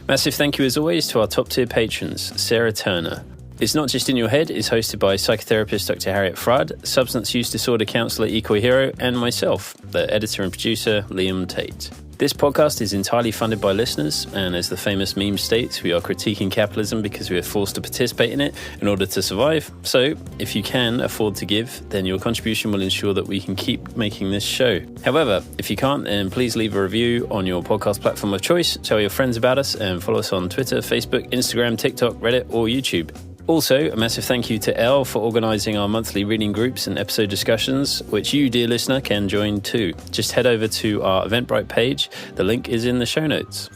Massive thank you as always to our top tier patrons, Sarah Turner. It's Not Just In Your Head is hosted by psychotherapist Dr. Harriet Fradd, substance use disorder counsellor Eco Hero, and myself, the editor and producer Liam Tate. This podcast is entirely funded by listeners, and as the famous meme states, we are critiquing capitalism because we are forced to participate in it in order to survive. So, if you can afford to give, then your contribution will ensure that we can keep making this show. However, if you can't, then please leave a review on your podcast platform of choice, tell your friends about us, and follow us on Twitter, Facebook, Instagram, TikTok, Reddit, or YouTube. Also, a massive thank you to Elle for organising our monthly reading groups and episode discussions, which you, dear listener, can join too. Just head over to our Eventbrite page. The link is in the show notes.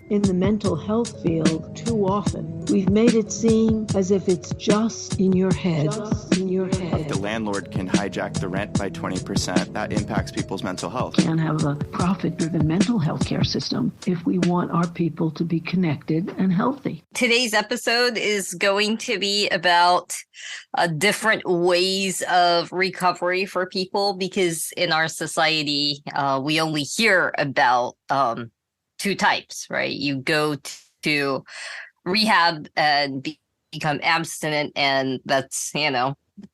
In the mental health field, too often, we've made it seem as if it's just in your head. The landlord can hijack the rent by 20%. That impacts people's mental health. Can't have a profit-driven mental health care system if we want our people to be connected and healthy. Today's episode is going to be about different ways of recovery for people, because in our society, we only hear about two types, right? You go to rehab and become abstinent, and that's,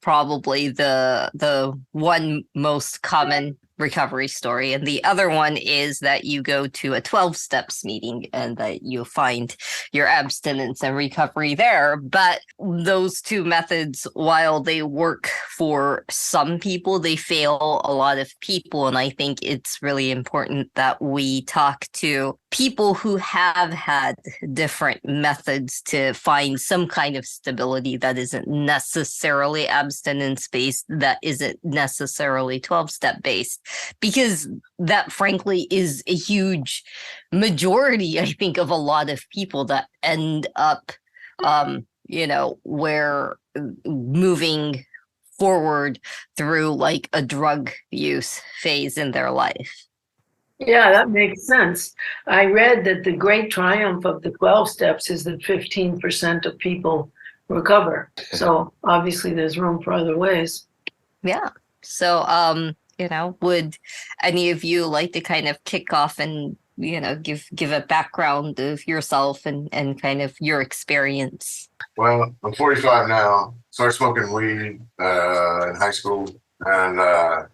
probably the one most common recovery story. And the other one is that you go to a 12 steps meeting and that you find your abstinence and recovery there. But those two methods, while they work for some people, they fail a lot of people. And I think it's really important that we talk to people who have had different methods to find some kind of stability that isn't necessarily abstinence based, that isn't necessarily 12-step based, because that frankly is a huge majority, I think, of a lot of people that end up, where moving forward through like a drug use phase in their life. Yeah, that makes sense. I read that the great triumph of the 12 steps is that 15% of people recover. So obviously there's room for other ways. Yeah. So, would any of you like to kind of kick off and, give a background of yourself and kind of your experience? Well, I'm 45 now. Started smoking weed in high school, and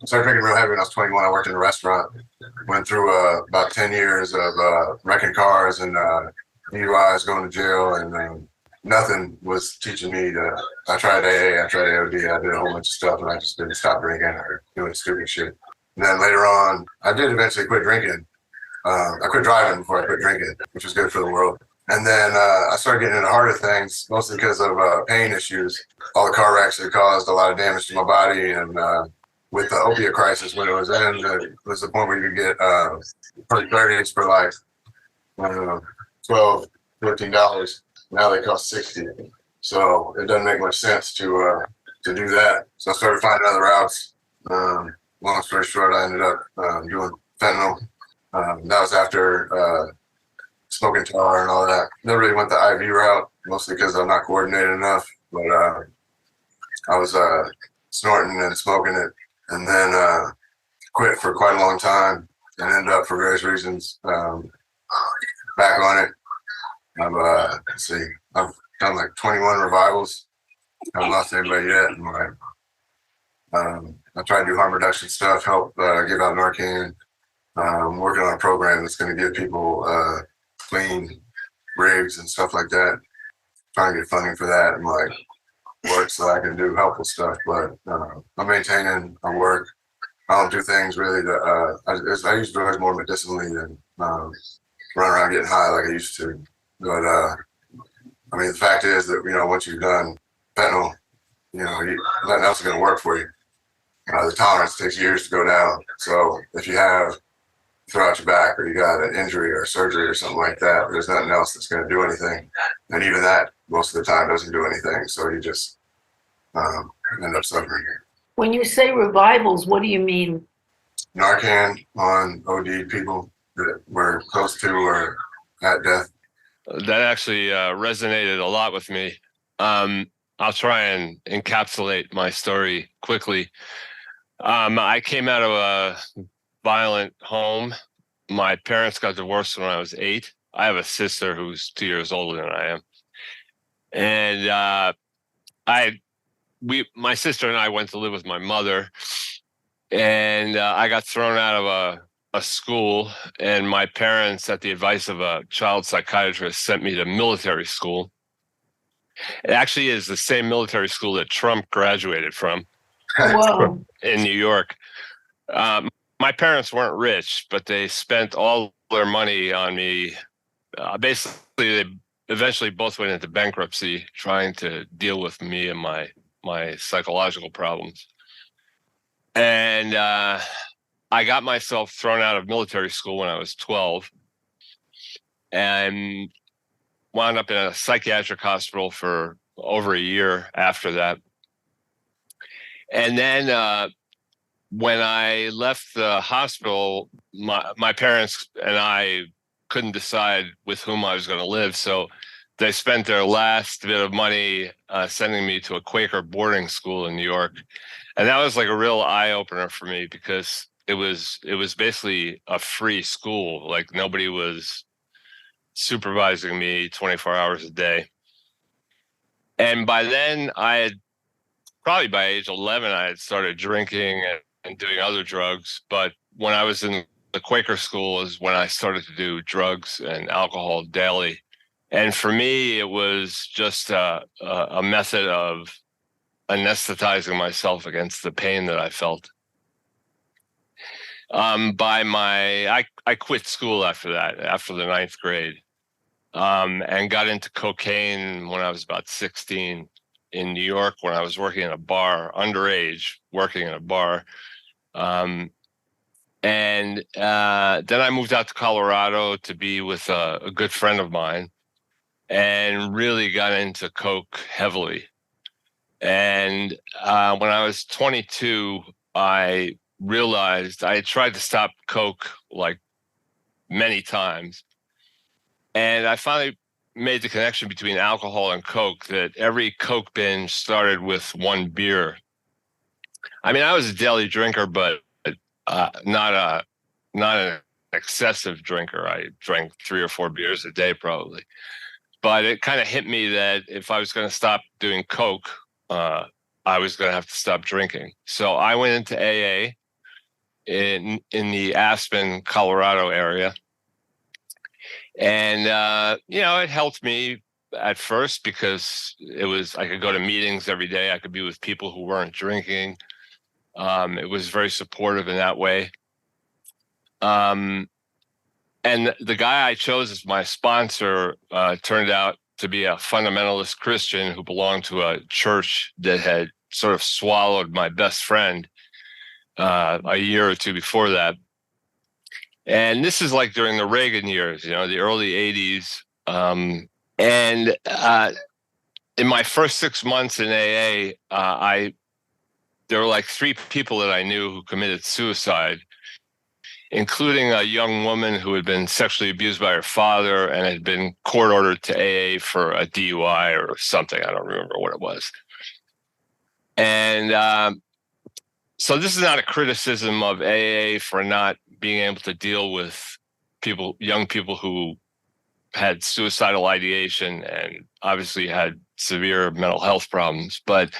started drinking real heavy when I was 21. I worked in a restaurant. Went through about 10 years of wrecking cars and DUIs, going to jail, and nothing was teaching me to. I tried AA, I tried AOD, I did a whole bunch of stuff, and I just didn't stop drinking or doing stupid shit. And then later on, I did eventually quit drinking. I quit driving before I quit drinking, which was good for the world. And then I started getting into harder things, mostly because of pain issues. All the car wrecks had caused a lot of damage to my body, and with the opiate crisis when it was in, it was the point where you could get $30 for like, $12, $15. Now they cost $60. So it doesn't make much sense to do that. So I started finding other routes. Long story short, I ended up doing fentanyl. That was after smoking tar and all that. Never really went the IV route, mostly because I'm not coordinated enough. But I was snorting and smoking it, and then quit for quite a long time, and ended up, for various reasons, back on it. I've done like 21 revivals. I haven't lost anybody yet. I try to do harm reduction stuff, help give out Narcan. I'm working on a program that's going to give people clean rigs and stuff like that. Trying to get funding for that and work so I can do helpful stuff. But I'm maintaining, I work. I don't do things really that I use drugs more medicinally than run around getting high like I used to. But the fact is that once you've done fentanyl, nothing else is going to work for you. The tolerance takes years to go down. So if you have throw out your back or you got an injury or surgery or something like that, there's nothing else that's going to do anything. And even that, most of the time, doesn't do anything. So you just end up suffering. When you say revivals, what do you mean? Narcan on OD people that were close to or at death. That actually resonated a lot with me. I'll try and encapsulate my story quickly. I came out of a violent home. My parents got divorced when I was 8. I have a sister who's 2 years older than I am. And my sister and I went to live with my mother, and I got thrown out of a school, and my parents, at the advice of a child psychiatrist, sent me to military school. It actually is the same military school that Trump graduated from. Wow. In New York. My parents weren't rich, but they spent all their money on me. Basically, they eventually both went into bankruptcy trying to deal with me and my psychological problems. And I got myself thrown out of military school when I was 12 and wound up in a psychiatric hospital for over a year after that. And then when I left the hospital, my parents and I couldn't decide with whom I was going to live. So they spent their last bit of money sending me to a Quaker boarding school in New York. And that was like a real eye opener for me, because it was basically a free school. Like, nobody was supervising me 24 hours a day. And by then probably by age 11, I had started drinking and doing other drugs. But when I was in the Quaker school is when I started to do drugs and alcohol daily. And for me, it was just a method of anesthetizing myself against the pain that I felt. I quit school after that, after the 9th grade, and got into cocaine when I was about 16 in New York, when I was working in a bar, underage, working in a bar. And then I moved out to Colorado to be with a good friend of mine, and really got into coke heavily. And when I was 22, I realized I had tried to stop coke like many times. And I finally made the connection between alcohol and coke, that every coke binge started with one beer. I mean, I was a daily drinker, but not an excessive drinker. I drank 3 or 4 beers a day probably. But it kind of hit me that if I was going to stop doing coke, I was going to have to stop drinking. So I went into AA in the Aspen, Colorado area. And, it helped me at first, because I could go to meetings every day. I could be with people who weren't drinking. It was very supportive in that way. And the guy I chose as my sponsor turned out to be a fundamentalist Christian who belonged to a church that had sort of swallowed my best friend a year or two before that. And this is like during the Reagan years, the early 80s. And in my first 6 months in AA, there were like 3 people that I knew who committed suicide, including a young woman who had been sexually abused by her father and had been court ordered to AA for a DUI or something. I don't remember what it was. And so this is not a criticism of AA for not being able to deal with young people who had suicidal ideation and obviously had severe mental health problems. But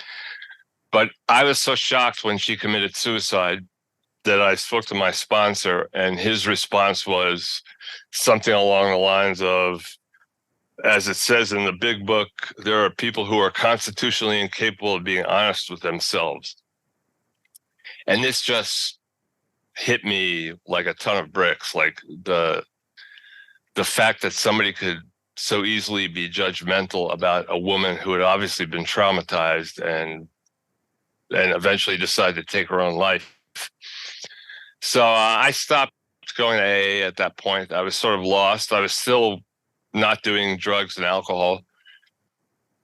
I was so shocked when she committed suicide that I spoke to my sponsor, and his response was something along the lines of, as it says in the big book, there are people who are constitutionally incapable of being honest with themselves. And this just hit me like a ton of bricks, like the fact that somebody could so easily be judgmental about a woman who had obviously been traumatized and eventually decide to take her own life. So I stopped going to AA at that point. I was sort of lost. I was still not doing drugs and alcohol.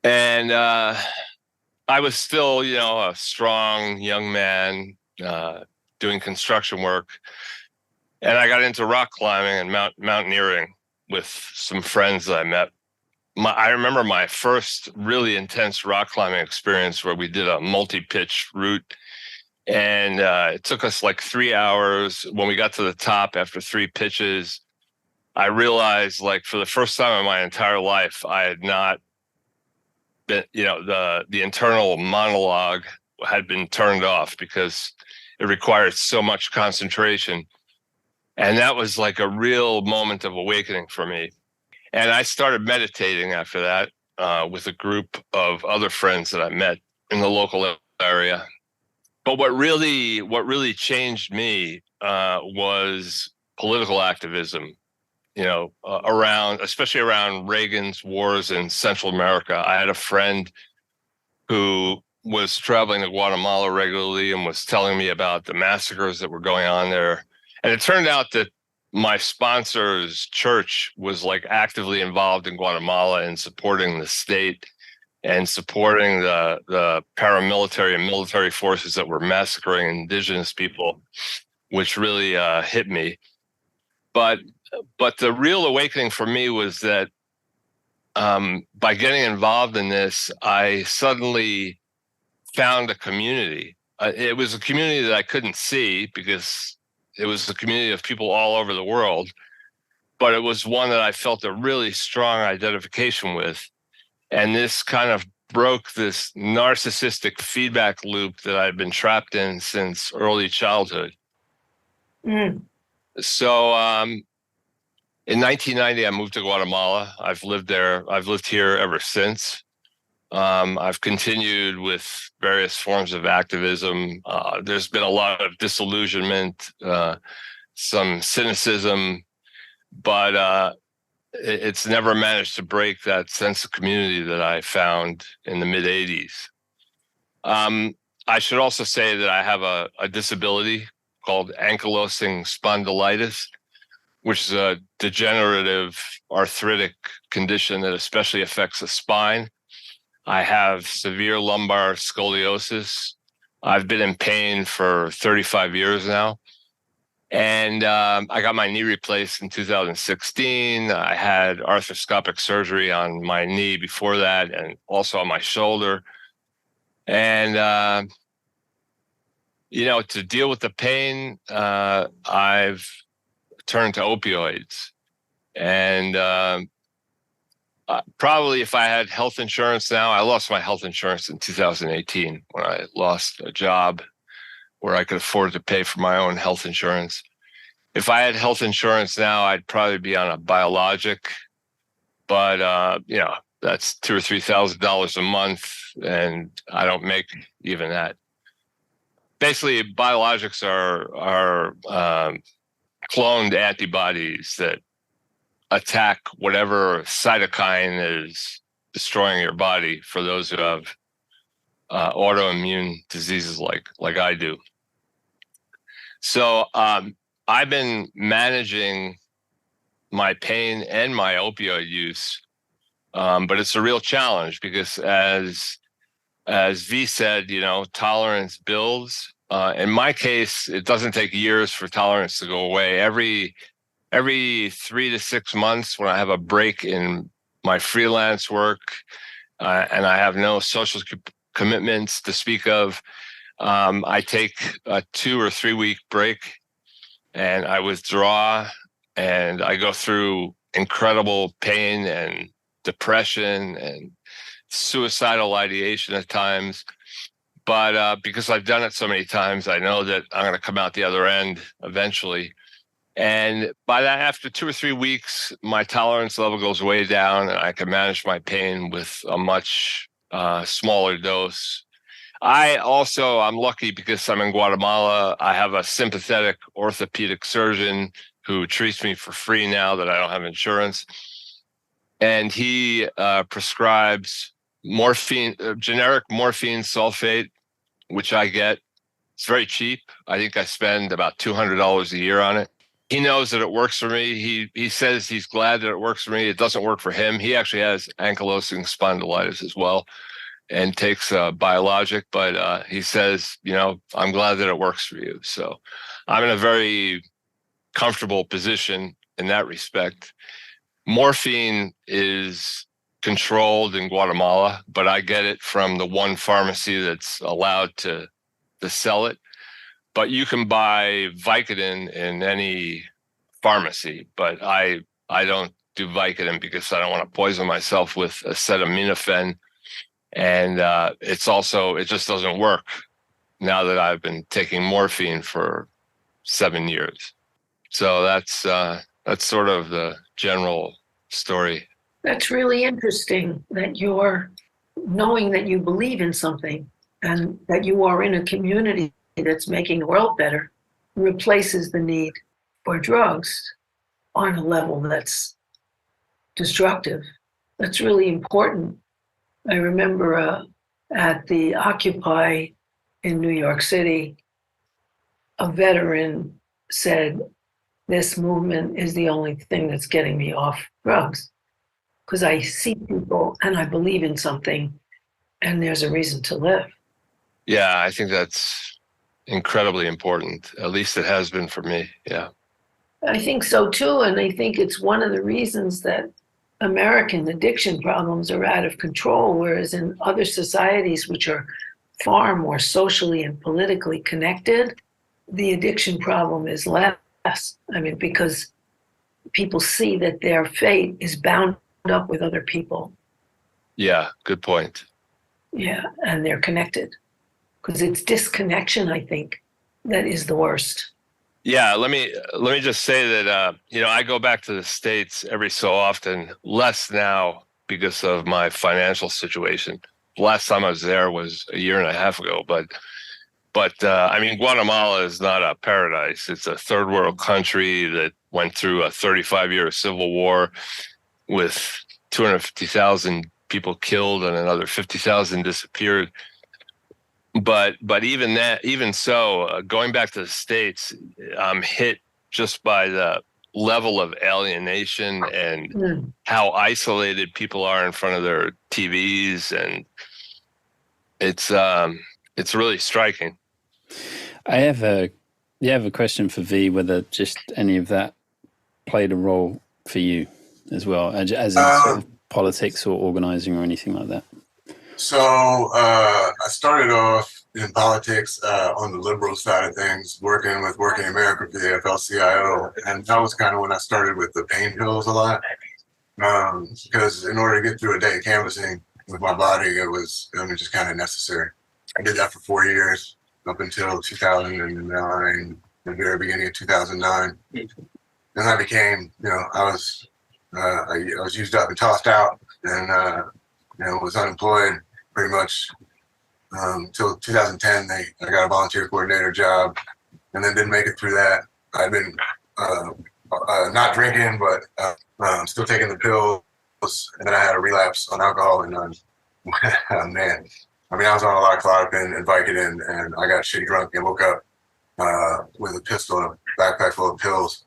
And I was still, a strong young man doing construction work. And I got into rock climbing and mountaineering with some friends that I met. I remember my first really intense rock climbing experience where we did a multi-pitch route. And it took us like 3 hours. When we got to the top after 3 pitches, I realized, like, for the first time in my entire life, I had not been, the internal monologue had been turned off because it required so much concentration. And that was like a real moment of awakening for me. And I started meditating after that with a group of other friends that I met in the local area. But what really changed me was political activism. Especially around Reagan's wars in Central America. I had a friend who was traveling to Guatemala regularly and was telling me about the massacres that were going on there. And it turned out that my sponsor's church was like actively involved in Guatemala and supporting the state and supporting the paramilitary and military forces that were massacring indigenous people, which really hit me. But the real awakening for me was that by getting involved in this, I suddenly found a community. It was a community that I couldn't see because it was a community of people all over the world, but it was one that I felt a really strong identification with. And this kind of broke this narcissistic feedback loop that I'd been trapped in since early childhood. So in 1990, I moved to Guatemala. I've lived there. I've lived here ever since. I've continued with various forms of activism. There's been a lot of disillusionment, some cynicism, but it's never managed to break that sense of community that I found in the mid 80s. I should also say that I have a disability called ankylosing spondylitis, which is a degenerative arthritic condition that especially affects the spine. I have severe lumbar scoliosis. I've been in pain for 35 years now. And I got my knee replaced in 2016. I had arthroscopic surgery on my knee before that and also on my shoulder. And, to deal with the pain, I've turned to opioids. And probably if I had health insurance now, I lost my health insurance in 2018 when I lost a job where I could afford to pay for my own health insurance. If I had health insurance now, I'd probably be on a biologic, but that's $2,000 or $3,000 a month, and I don't make even that. Basically, biologics are cloned antibodies that attack whatever cytokine is destroying your body for those who have autoimmune diseases like I do. So I've been managing my pain and my opioid use, but it's a real challenge because as V said, tolerance builds. In my case, it doesn't take years for tolerance to go away. Every 3 to 6 months, when I have a break in my freelance work and I have no social commitments to speak of, I take a 2 or 3 week break and I withdraw and I go through incredible pain and depression and suicidal ideation at times. But because I've done it so many times, I know that I'm going to come out the other end eventually. And by that, after 2 or 3 weeks, my tolerance level goes way down and I can manage my pain with a much smaller dose. I'm lucky because I'm in Guatemala. I have a sympathetic orthopedic surgeon who treats me for free now that I don't have insurance. And he prescribes morphine, generic morphine sulfate, which I get. It's very cheap. I think I spend about $200 a year on it. He knows that it works for me. He says he's glad that it works for me. It doesn't work for him. He actually has ankylosing spondylitis as well and takes a biologic, but he says, I'm glad that it works for you. So I'm in a very comfortable position in that respect. Morphine is controlled in Guatemala, but I get it from the one pharmacy that's allowed to sell it. But you can buy Vicodin in any pharmacy, but I I don't do Vicodin because I don't want to poison myself with acetaminophen. And it just doesn't work now that I've been taking morphine for 7 years. So that's sort of the general story. That's really interesting that you're knowing that you believe in something and that you are in a community that's making the world better replaces the need for drugs on a level that's destructive. That's really important. I remember at the Occupy in New York City, a veteran said, "This movement is the only thing that's getting me off drugs because I see people and I believe in something and there's a reason to live." Yeah, I think that's incredibly important. At least it has been for me. Yeah. I think so too. And I think it's one of the reasons that American addiction problems are out of control, whereas in other societies, which are far more socially and politically connected, the addiction problem is less. I mean, because people see that their fate is bound up with other people. Yeah, good point. Yeah, and they're connected. Because it's disconnection, I think, that is the worst. Yeah, let me just say that I go back to the States every so often, less now because of my financial situation. The last time I was there was a year and a half ago, but I mean, Guatemala is not a paradise. It's a third world country that went through a 35-year civil war with 250,000 people killed and another 50,000 disappeared. But even so, going back to the States, I'm hit just by the level of alienation and how isolated people are in front of their TVs, and it's really striking. I have a question for V, whether just any of that played a role for you as well, as in sort of politics or organizing or anything like that. So I started off in politics on the liberal side of things, working with Working America for the AFL-CIO, and that was kind of when I started with the pain pills a lot, because in order to get through a day canvassing with my body, it was just kind of necessary. I did that for 4 years up until 2009, the very beginning of 2009, and I became, I was used up and tossed out, and was unemployed pretty much until 2010. I got a volunteer coordinator job, and then didn't make it through that. I'd been not drinking, but still taking the pills, and then I had a relapse on alcohol, and man, I mean, I was on a lot of Clonopin and Vicodin, and I got shitty drunk and woke up with a pistol and a backpack full of pills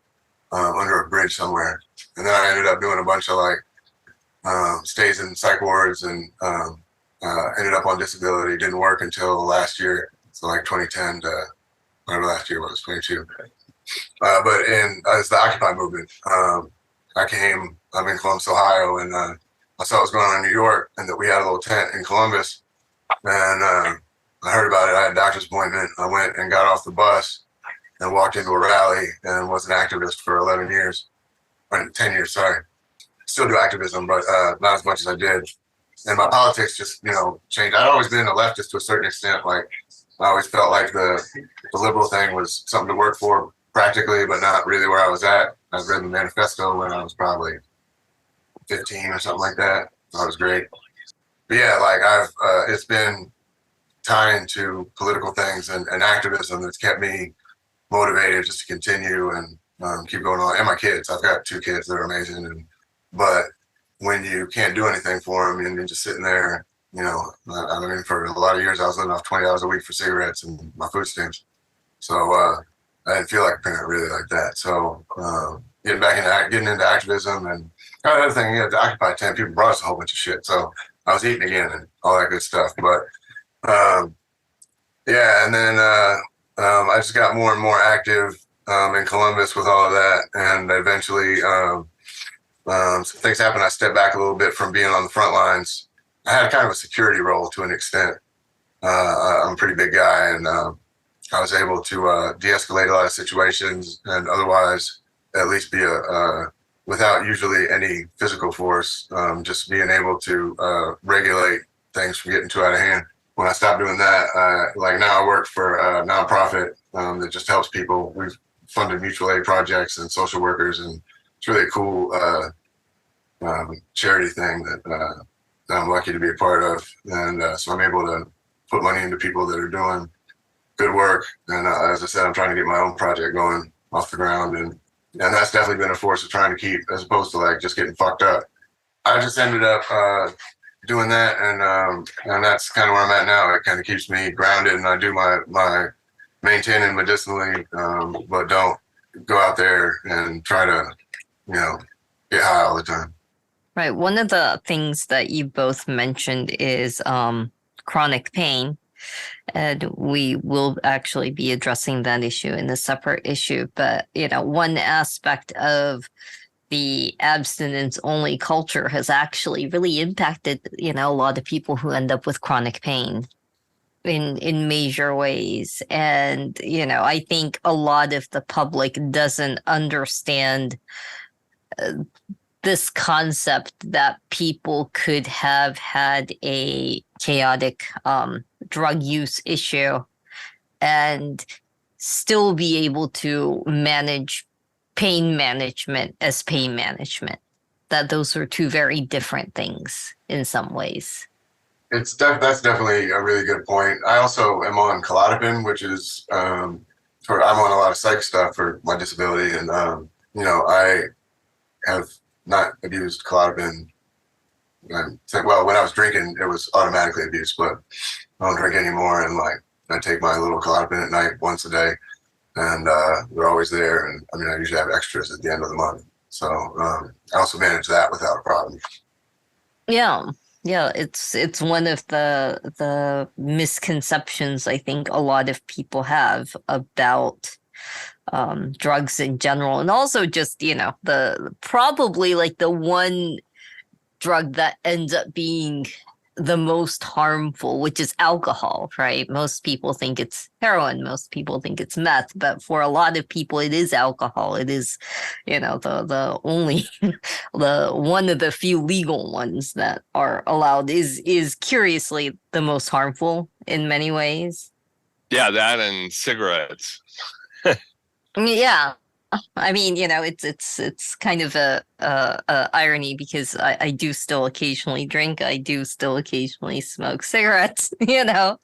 under a bridge somewhere, and then I ended up doing a bunch of stays in psych wards, and ended up on disability. Didn't work until last year, so 2010 to whatever last year was, 22. But as the Occupy movement, I'm in Columbus, Ohio, and I saw what was going on in New York, and that we had a little tent in Columbus, and I heard about it. I had a doctor's appointment. I went and got off the bus and walked into a rally and was an activist for 11 years, or 10 years, sorry. Still do activism, but not as much as I did. And my politics just, changed. I'd always been a leftist to a certain extent. I always felt like the liberal thing was something to work for practically, but not really where I was at. I read the manifesto when I was probably 15 or something like that. That was great. But yeah, it's been tying to political things and activism that's kept me motivated just to continue and keep going on. And my kids, I've got 2 kids that are amazing, but when you can't do anything for them and you're just sitting there, I mean, for a lot of years, I was living off $20 a week for cigarettes and my food stamps. So I didn't feel like a parent really like that. So getting into activism, and the other thing, the Occupy tent, people brought us a whole bunch of shit. So I was eating again and all that good stuff. But yeah, and then I just got more and more active in Columbus with all of that, and eventually some things happened. I stepped back a little bit from being on the front lines. I had kind of a security role to an extent. I'm a pretty big guy, and I was able to de-escalate a lot of situations, and otherwise at least be a without usually any physical force, just being able to regulate things from getting too out of hand. When I stopped doing that, like now I work for a nonprofit that just helps people. We've funded mutual aid projects and social workers, and it's really a cool charity thing that I'm lucky to be a part of. And so I'm able to put money into people that are doing good work. And as I said, I'm trying to get my own project going off the ground. And that's definitely been a force of trying to keep, as opposed to like just getting fucked up. I just ended up doing that. And that's kind of where I'm at now. It kind of keeps me grounded, and I do my maintaining medicinally, but don't go out there and try to, get high all the time. Right. One of the things that you both mentioned is chronic pain. And we will actually be addressing that issue in a separate issue. But, one aspect of the abstinence-only culture has actually really impacted, a lot of people who end up with chronic pain in major ways. And, I think a lot of the public doesn't understand this concept that people could have had a chaotic drug use issue and still be able to manage pain management as pain management. That those are two very different things in some ways. That's definitely a really good point. I also am on Klonopin, which is I'm on a lot of psych stuff for my disability, and I have not abused Klonopin. Well, when I was drinking, it was automatically abused, but I don't drink anymore. And like, I take my little Klonopin at night once a day, and they're always there. And I usually have extras at the end of the month. So I also manage that without a problem. Yeah. Yeah, it's one of the misconceptions I think a lot of people have about drugs in general, and also just the probably like the one drug that ends up being the most harmful, which is alcohol, right? Most people think it's heroin, most people think it's meth, but for a lot of people it is alcohol. It is the only the one of the few legal ones that are allowed is curiously the most harmful in many ways. Yeah, that and cigarettes. Yeah. It's kind of a irony, because I do still occasionally drink. I do still occasionally smoke cigarettes, and I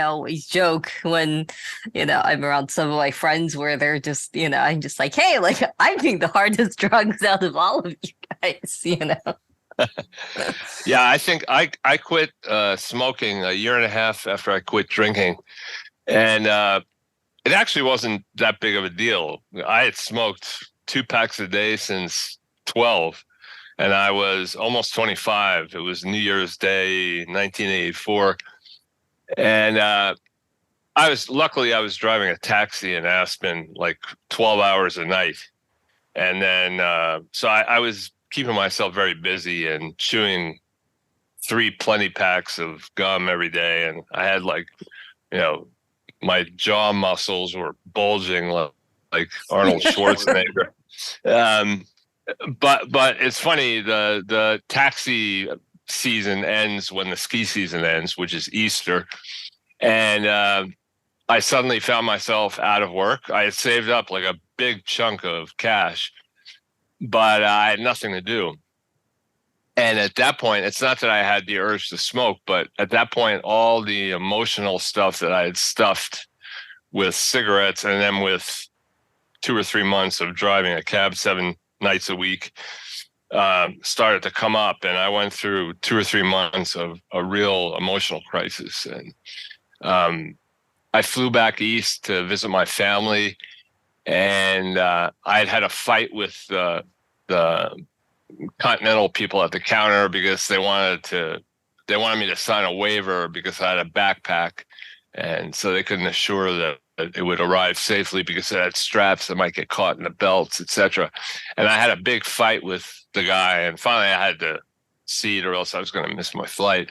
always joke when, I'm around some of my friends where they're just, I'm just like, hey, like I'm doing the hardest drugs out of all of you guys, Yeah, I think I quit smoking a year and a half after I quit drinking. And it actually wasn't that big of a deal. I had smoked 2 packs a day since 12, and I was almost 25. It was New Year's Day, 1984. And I was driving a taxi in Aspen like 12 hours a night. And then, so I was keeping myself very busy and chewing 3 plenty packs of gum every day. And I had my jaw muscles were bulging like Arnold Schwarzenegger. But it's funny, the taxi season ends when the ski season ends, which is Easter. And I suddenly found myself out of work. I had saved up like a big chunk of cash, but I had nothing to do. And at that point, it's not that I had the urge to smoke, but at that point, all the emotional stuff that I had stuffed with cigarettes, and then with 2 or 3 months of driving a cab 7 nights a week, started to come up. And I went through 2 or 3 months of a real emotional crisis. And I flew back east to visit my family, and I had a fight with the Continental people at the counter because they wanted me to sign a waiver because I had a backpack, and so they couldn't assure that it would arrive safely because it had straps that might get caught in the belts, etc. And I had a big fight with the guy, and finally I had to cede, or else I was going to miss my flight.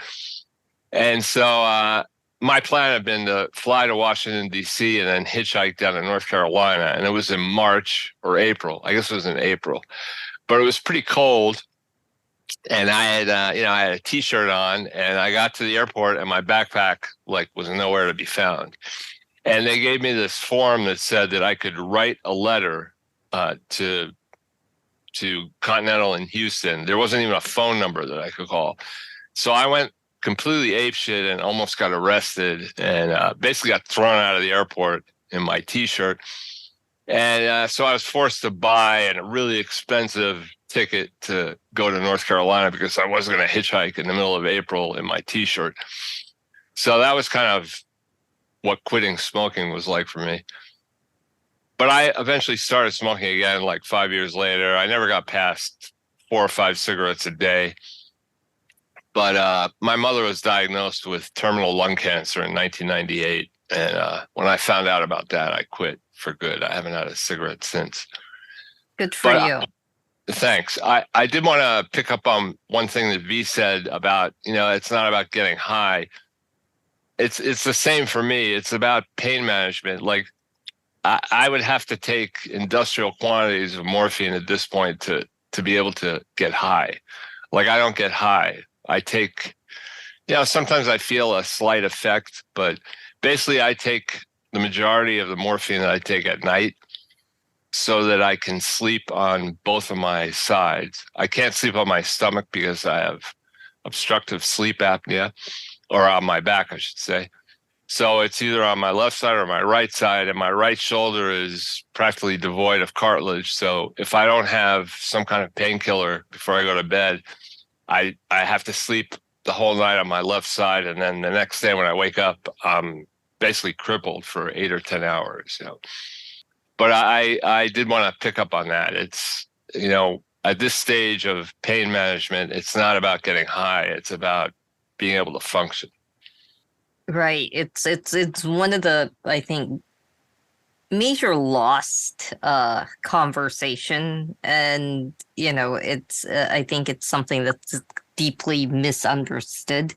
And so my plan had been to fly to Washington, D.C. and then hitchhike down to North Carolina. And it was in March or April. I guess it was in April. But it was pretty cold. And I had, I had a T-shirt on, and I got to the airport, and my backpack was nowhere to be found. And they gave me this form that said that I could write a letter to Continental in Houston. There wasn't even a phone number that I could call. So I went completely apeshit and almost got arrested, and basically got thrown out of the airport in my T-shirt. And so I was forced to buy a really expensive ticket to go to North Carolina because I wasn't going to hitchhike in the middle of April in my T-shirt. So that was kind of what quitting smoking was like for me. But I eventually started smoking again 5 years later. I never got past 4 or 5 cigarettes a day. But my mother was diagnosed with terminal lung cancer in 1998. And when I found out about that, I quit for good. I haven't had a cigarette since. Good for you. Thanks. I did want to pick up on one thing that V said about, it's not about getting high. It's the same for me. It's about pain management. I would have to take industrial quantities of morphine at this point to be able to get high. I don't get high. I take, sometimes I feel a slight effect, but basically I take the majority of the morphine that I take at night so that I can sleep on both of my sides. I can't sleep on my stomach because I have obstructive sleep apnea, or on my back, I should say. So it's either on my left side or my right side, and my right shoulder is practically devoid of cartilage. So if I don't have some kind of painkiller before I go to bed, I have to sleep the whole night on my left side, and then the next day when I wake up, I'm basically crippled for 8 or 10 hours. But I did want to pick up on that. It's, at this stage of pain management, it's not about getting high. It's about being able to function. Right. It's one of the, I think, major lost conversation. And, I think it's something that's deeply misunderstood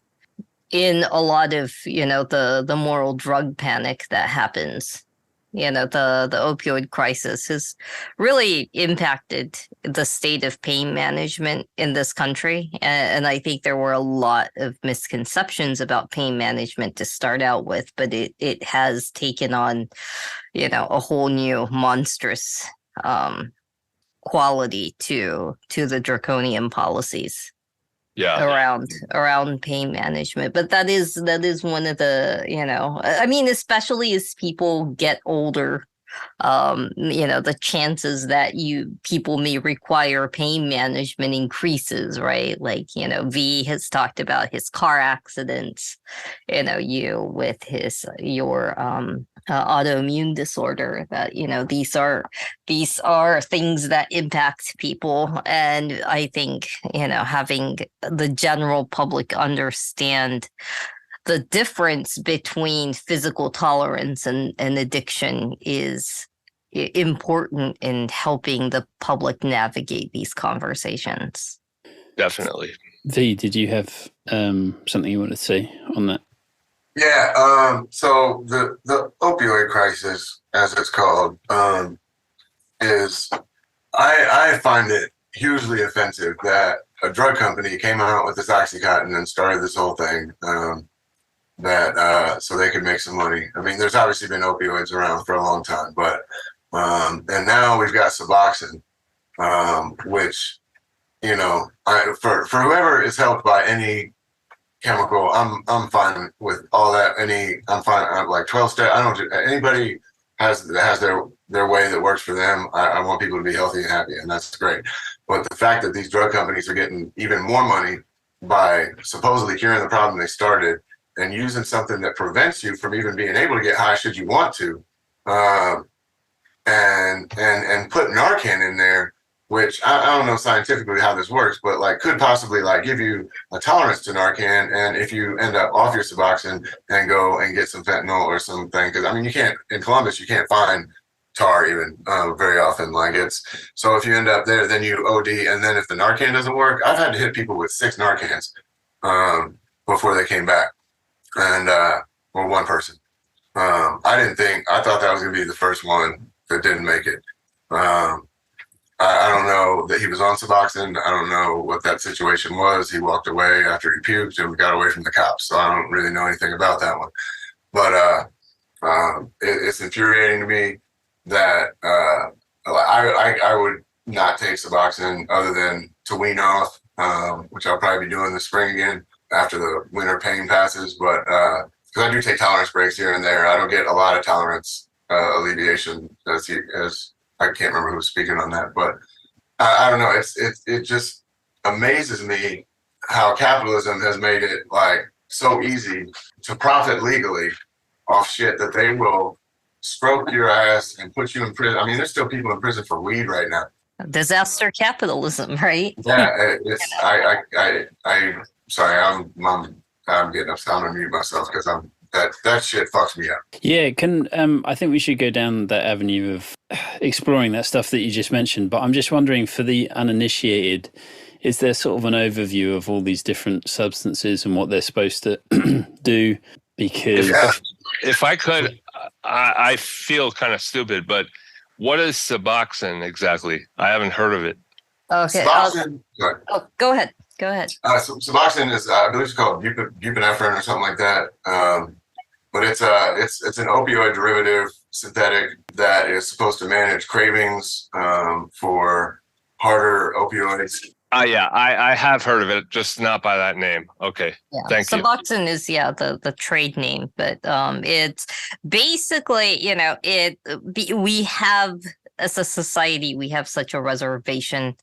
in a lot of, the moral drug panic that happens. The opioid crisis has really impacted the state of pain management in this country. And I think there were a lot of misconceptions about pain management to start out with, but it has taken on, a whole new monstrous quality to the draconian policies. Yeah. around pain management. But that is one of the, especially as people get older, the chances that people may require pain management increases, right? V has talked about his car accidents, you with your autoimmune disorder, that these are things that impact people. And I think having the general public understand the difference between physical tolerance and addiction is important in helping the public navigate these conversations. Definitely. V, did you have something you wanted to say on that? Yeah, so the opioid crisis, as it's called, is I find it hugely offensive that a drug company came out with this Oxycontin and started this whole thing so they could make some money. I mean, there's obviously been opioids around for a long time, but and now we've got Suboxone, which for whoever is helped by any chemical, I'm fine with all that. I'm fine. I'm 12-step. I don't. Anybody has their way that works for them. I want people to be healthy and happy, and that's great. But the fact that these drug companies are getting even more money by supposedly curing the problem they started and using something that prevents you from even being able to get high should you want to, and put Narcan in there, which I don't know scientifically how this works, but could possibly give you a tolerance to Narcan. And if you end up off your Suboxone and go and get some fentanyl or something, because you can't, in Columbus, you can't find tar even very often. So if you end up there, then you OD. And then if the Narcan doesn't work, I've had to hit people with 6 Narcans before they came back. And or one person. I thought that was going to be the first one that didn't make it. I don't know that he was on Suboxone. I don't know what that situation was. He walked away after he puked and we got away from the cops. So I don't really know anything about that one. But it's infuriating to me that I would not take Suboxone other than to wean off, which I'll probably be doing this spring again after the winter pain passes. But because I do take tolerance breaks here and there, I don't get a lot of tolerance alleviation as I can't remember who was speaking on that, but I don't know. It just amazes me how capitalism has made it like so easy to profit legally off shit that they will stroke your ass and put you in prison. I mean, there's still people in prison for weed right now. Disaster capitalism, right? Yeah, it's I sorry, I'm getting upset. I'm gonna mute myself because that shit fucks me up. Yeah, I think we should go down that avenue of exploring that stuff that you just mentioned. But I'm just wondering, for the uninitiated, is there sort of an overview of all these different substances and what they're supposed to do? Because if I could, I feel kind of stupid, but what is Suboxone exactly? I haven't heard of it. Okay. Suboxone, Go ahead. Suboxone is, I believe it's called buprenorphine or something like that. But it's an opioid derivative synthetic that is supposed to manage cravings for harder opioids. Yeah, I have heard of it, just not by that name. Okay, yeah. Thank you. Suboxone is the trade name, but it's basically, we have, as a society, we have such a reservation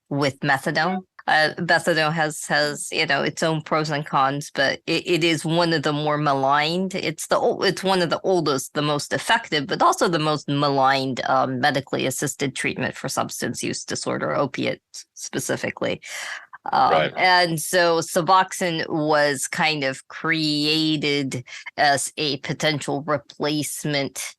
with methadone. Methadone has its own pros and cons, but it is one of the more maligned. It's one of the oldest, the most effective, but also the most maligned medically assisted treatment for substance use disorder, opiates specifically. Right. And so Suboxone was kind of created as a potential replacement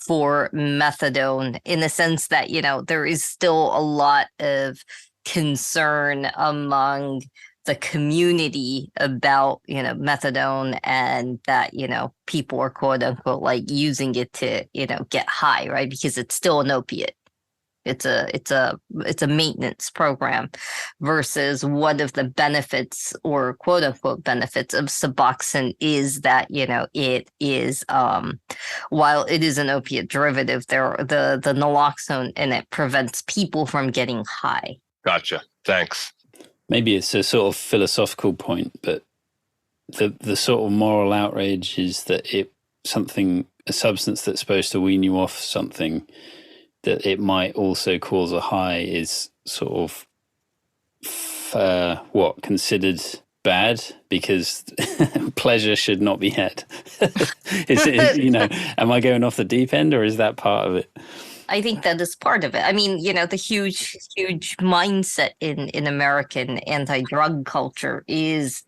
for methadone, in the sense that, there is still a lot of concern among the community about, methadone, and that, people are quote unquote like using it to, get high, right? Because it's still an opiate. It's a maintenance program, versus one of the benefits, or quote unquote benefits, of Suboxone is that, it is, while it is an opiate derivative, the naloxone in it prevents people from getting high. Gotcha. Thanks. maybe it's a sort of philosophical point, but the sort of moral outrage is that a substance that's supposed to wean you off something that it might also cause a high is sort of considered bad, because pleasure should not be had. Am I going off the deep end, or is that part of it? I think that is part of it. I mean, the huge mindset in American anti-drug culture is,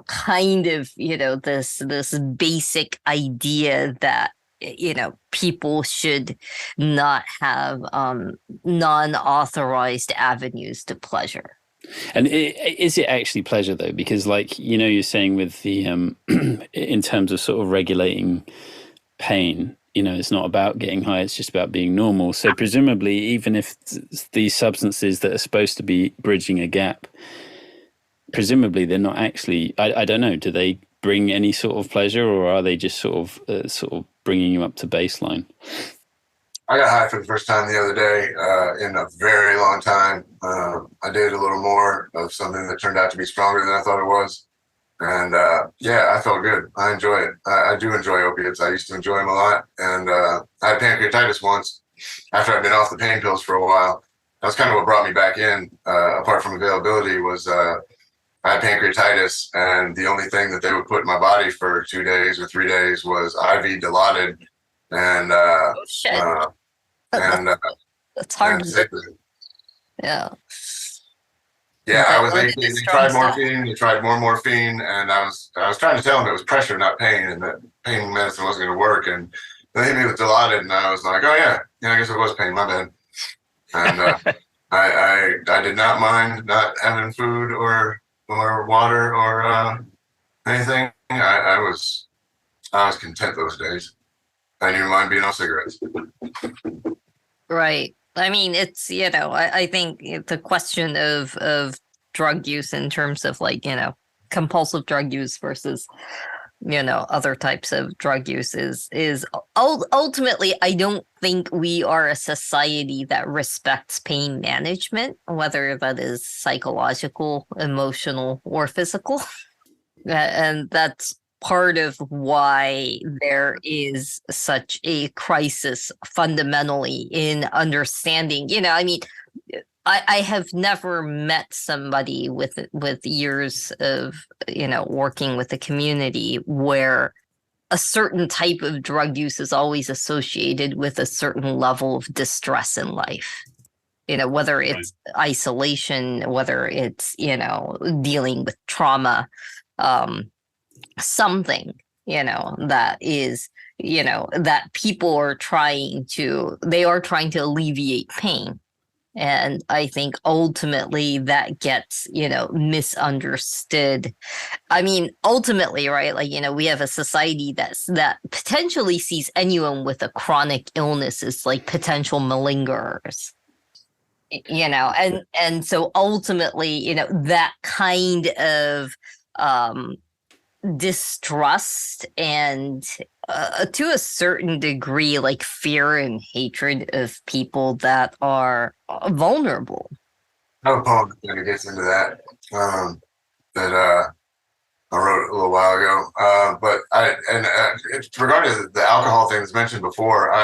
kind of, this basic idea that, people should not have non-authorized avenues to pleasure. And is it actually pleasure, though? Because, you're saying with the, in terms of sort of regulating pain, it's not about getting high, it's just about being normal. So presumably, even if these substances that are supposed to be bridging a gap, presumably they're not actually, I don't know, do they bring any sort of pleasure, or are they just sort of bringing you up to baseline? I got high for the first time the other day in a very long time. I did a little more of something that turned out to be stronger than I thought it was. And I felt good. I enjoy it. I do enjoy opiates. I used to enjoy them a lot. And I had pancreatitis once after I'd been off the pain pills for a while. That's kind of what brought me back in, apart from availability, was I had pancreatitis. And the only thing that they would put in my body for 2 days or 3 days was IV Dilaudid. And that's hard. Yeah. Yeah, I was 18. They tried morphine. They tried more morphine, and I was trying to tell them it was pressure, not pain, and that pain medicine wasn't going to work. And they hit me with Dilaudid, and I was like, "Oh yeah, I guess it was pain. My bad." And I did not mind not having food or water or anything. Yeah, I was content those days. I didn't even mind being on cigarettes. Right. I mean, it's, I think the question of drug use in terms of like, compulsive drug use versus, other types of drug use is ultimately, I don't think we are a society that respects pain management, whether that is psychological, emotional, or physical. And that's part of why there is such a crisis fundamentally in understanding. I mean, I have never met somebody with years of working with the community where a certain type of drug use is always associated with a certain level of distress in life. Whether it's isolation, whether it's dealing with trauma, something that is that people are trying to alleviate pain. And I think ultimately that gets misunderstood. I mean, ultimately, right, like we have a society that potentially sees anyone with a chronic illness as like potential malingerers, and so ultimately that kind of distrust and to a certain degree like fear and hatred of people that are vulnerable. I have a poem that kind of gets into that that I wrote a little while ago. But it's regarding the alcohol thing that's mentioned before.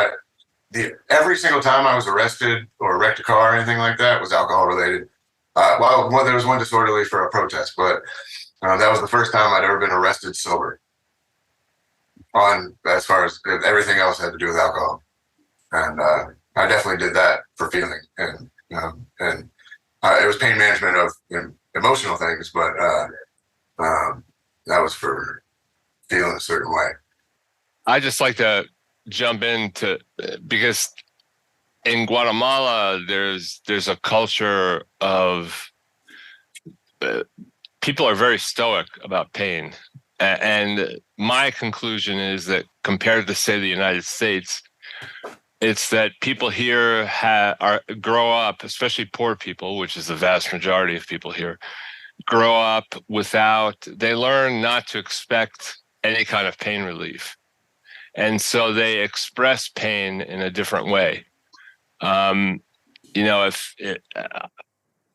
Every single time I was arrested or wrecked a car or anything like that was alcohol related. There was one disorderly for a protest, but that was the first time I'd ever been arrested sober. As far as everything else had to do with alcohol, and I definitely did that for feeling, and it was pain management of emotional things, but that was for feeling a certain way. I just like to jump into because in Guatemala there's a culture of people are very stoic about pain. And my conclusion is that compared to, say, the United States, it's that people here grow up, especially poor people, which is the vast majority of people here, grow up they learn not to expect any kind of pain relief. And so they express pain in a different way.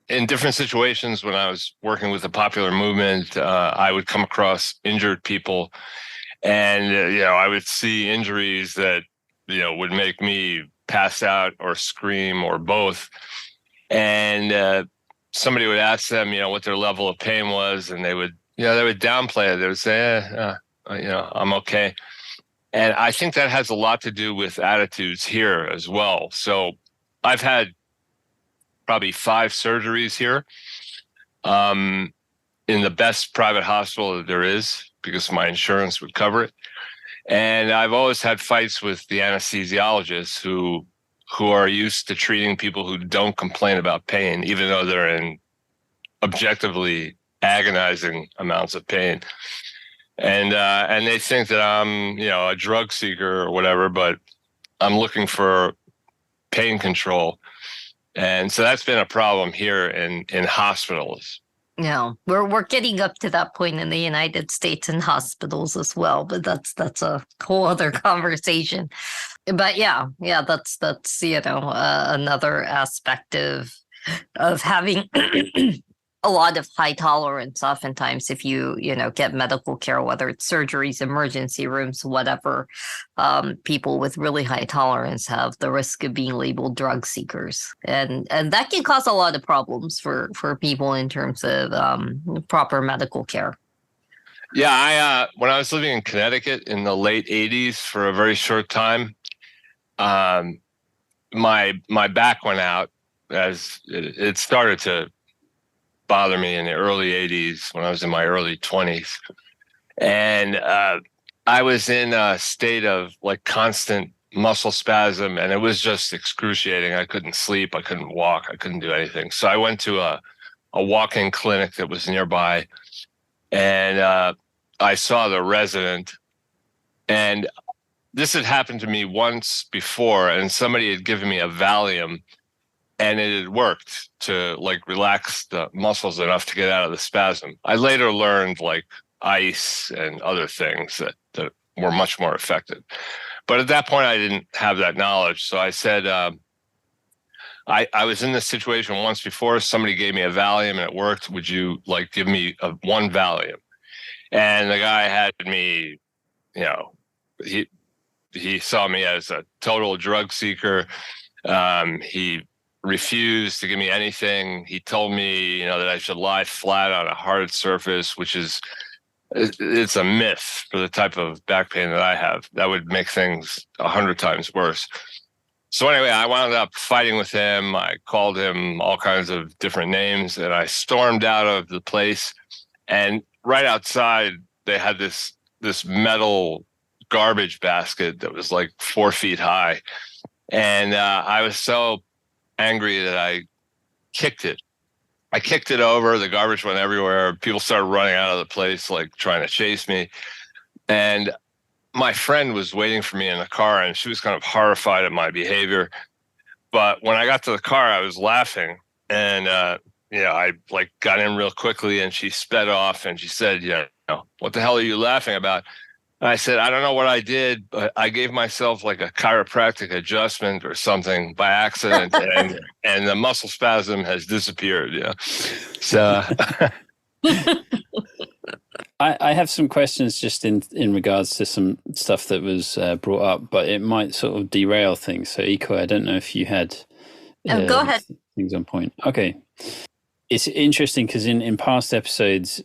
In different situations, when I was working with the popular movement, I would come across injured people, and I would see injuries that would make me pass out or scream or both. And somebody would ask them, what their level of pain was, and they would downplay it. They would say, I'm okay. And I think that has a lot to do with attitudes here as well. So I've had probably 5 surgeries here in the best private hospital that there is because my insurance would cover it. And I've always had fights with the anesthesiologists who are used to treating people who don't complain about pain, even though they're in objectively agonizing amounts of pain. And they think that I'm, a drug seeker or whatever, but I'm looking for pain control. And so that's been a problem here in hospitals. We're getting up to that point in the United States in hospitals as well, but that's a whole other conversation. But that's another aspect of having a lot of high tolerance. Oftentimes, if you get medical care, whether it's surgeries, emergency rooms, whatever, people with really high tolerance have the risk of being labeled drug seekers, and that can cause a lot of problems for people in terms of proper medical care. Yeah, when I was living in Connecticut in the late '80s for a very short time, my back went out as it started to bother me in the early 80s when I was in my early 20s. And I was in a state of like constant muscle spasm, and it was just excruciating. I couldn't sleep. I couldn't walk. I couldn't do anything. So I went to a walk-in clinic that was nearby, and I saw the resident, and this had happened to me once before, and somebody had given me a Valium, and it had worked to like relax the muscles enough to get out of the spasm. I later learned like ice and other things that were much more effective. But at that point, I didn't have that knowledge. So I said, I was in this situation once before. Somebody gave me a Valium and it worked. Would you like give me one Valium? And the guy had me, you know, he saw me as a total drug seeker. He refused to give me anything. He told me, you know, that I should lie flat on a hard surface, which is, it's a myth for the type of back pain that I have. That would make things 100 times worse. So anyway, I wound up fighting with him. I called him all kinds of different names, and I stormed out of the place. And right outside, they had this metal garbage basket that was like 4 feet high. And I was so angry that I kicked it. I kicked it over. The garbage went everywhere. People started running out of the place, like trying to chase me. And my friend was waiting for me in the car, and she was kind of horrified at my behavior. But when I got to the car, I was laughing. And, you know, I like got in real quickly, and she sped off, and she said, you know, what the hell are you laughing about? And I said, I don't know what I did, but I gave myself like a chiropractic adjustment or something by accident, and the muscle spasm has disappeared. Yeah. So I have some questions just in regards to some stuff that was brought up, but it might sort of derail things. So, Iko, I don't know if you had Go ahead. things on point. Okay. It's interesting because in past episodes,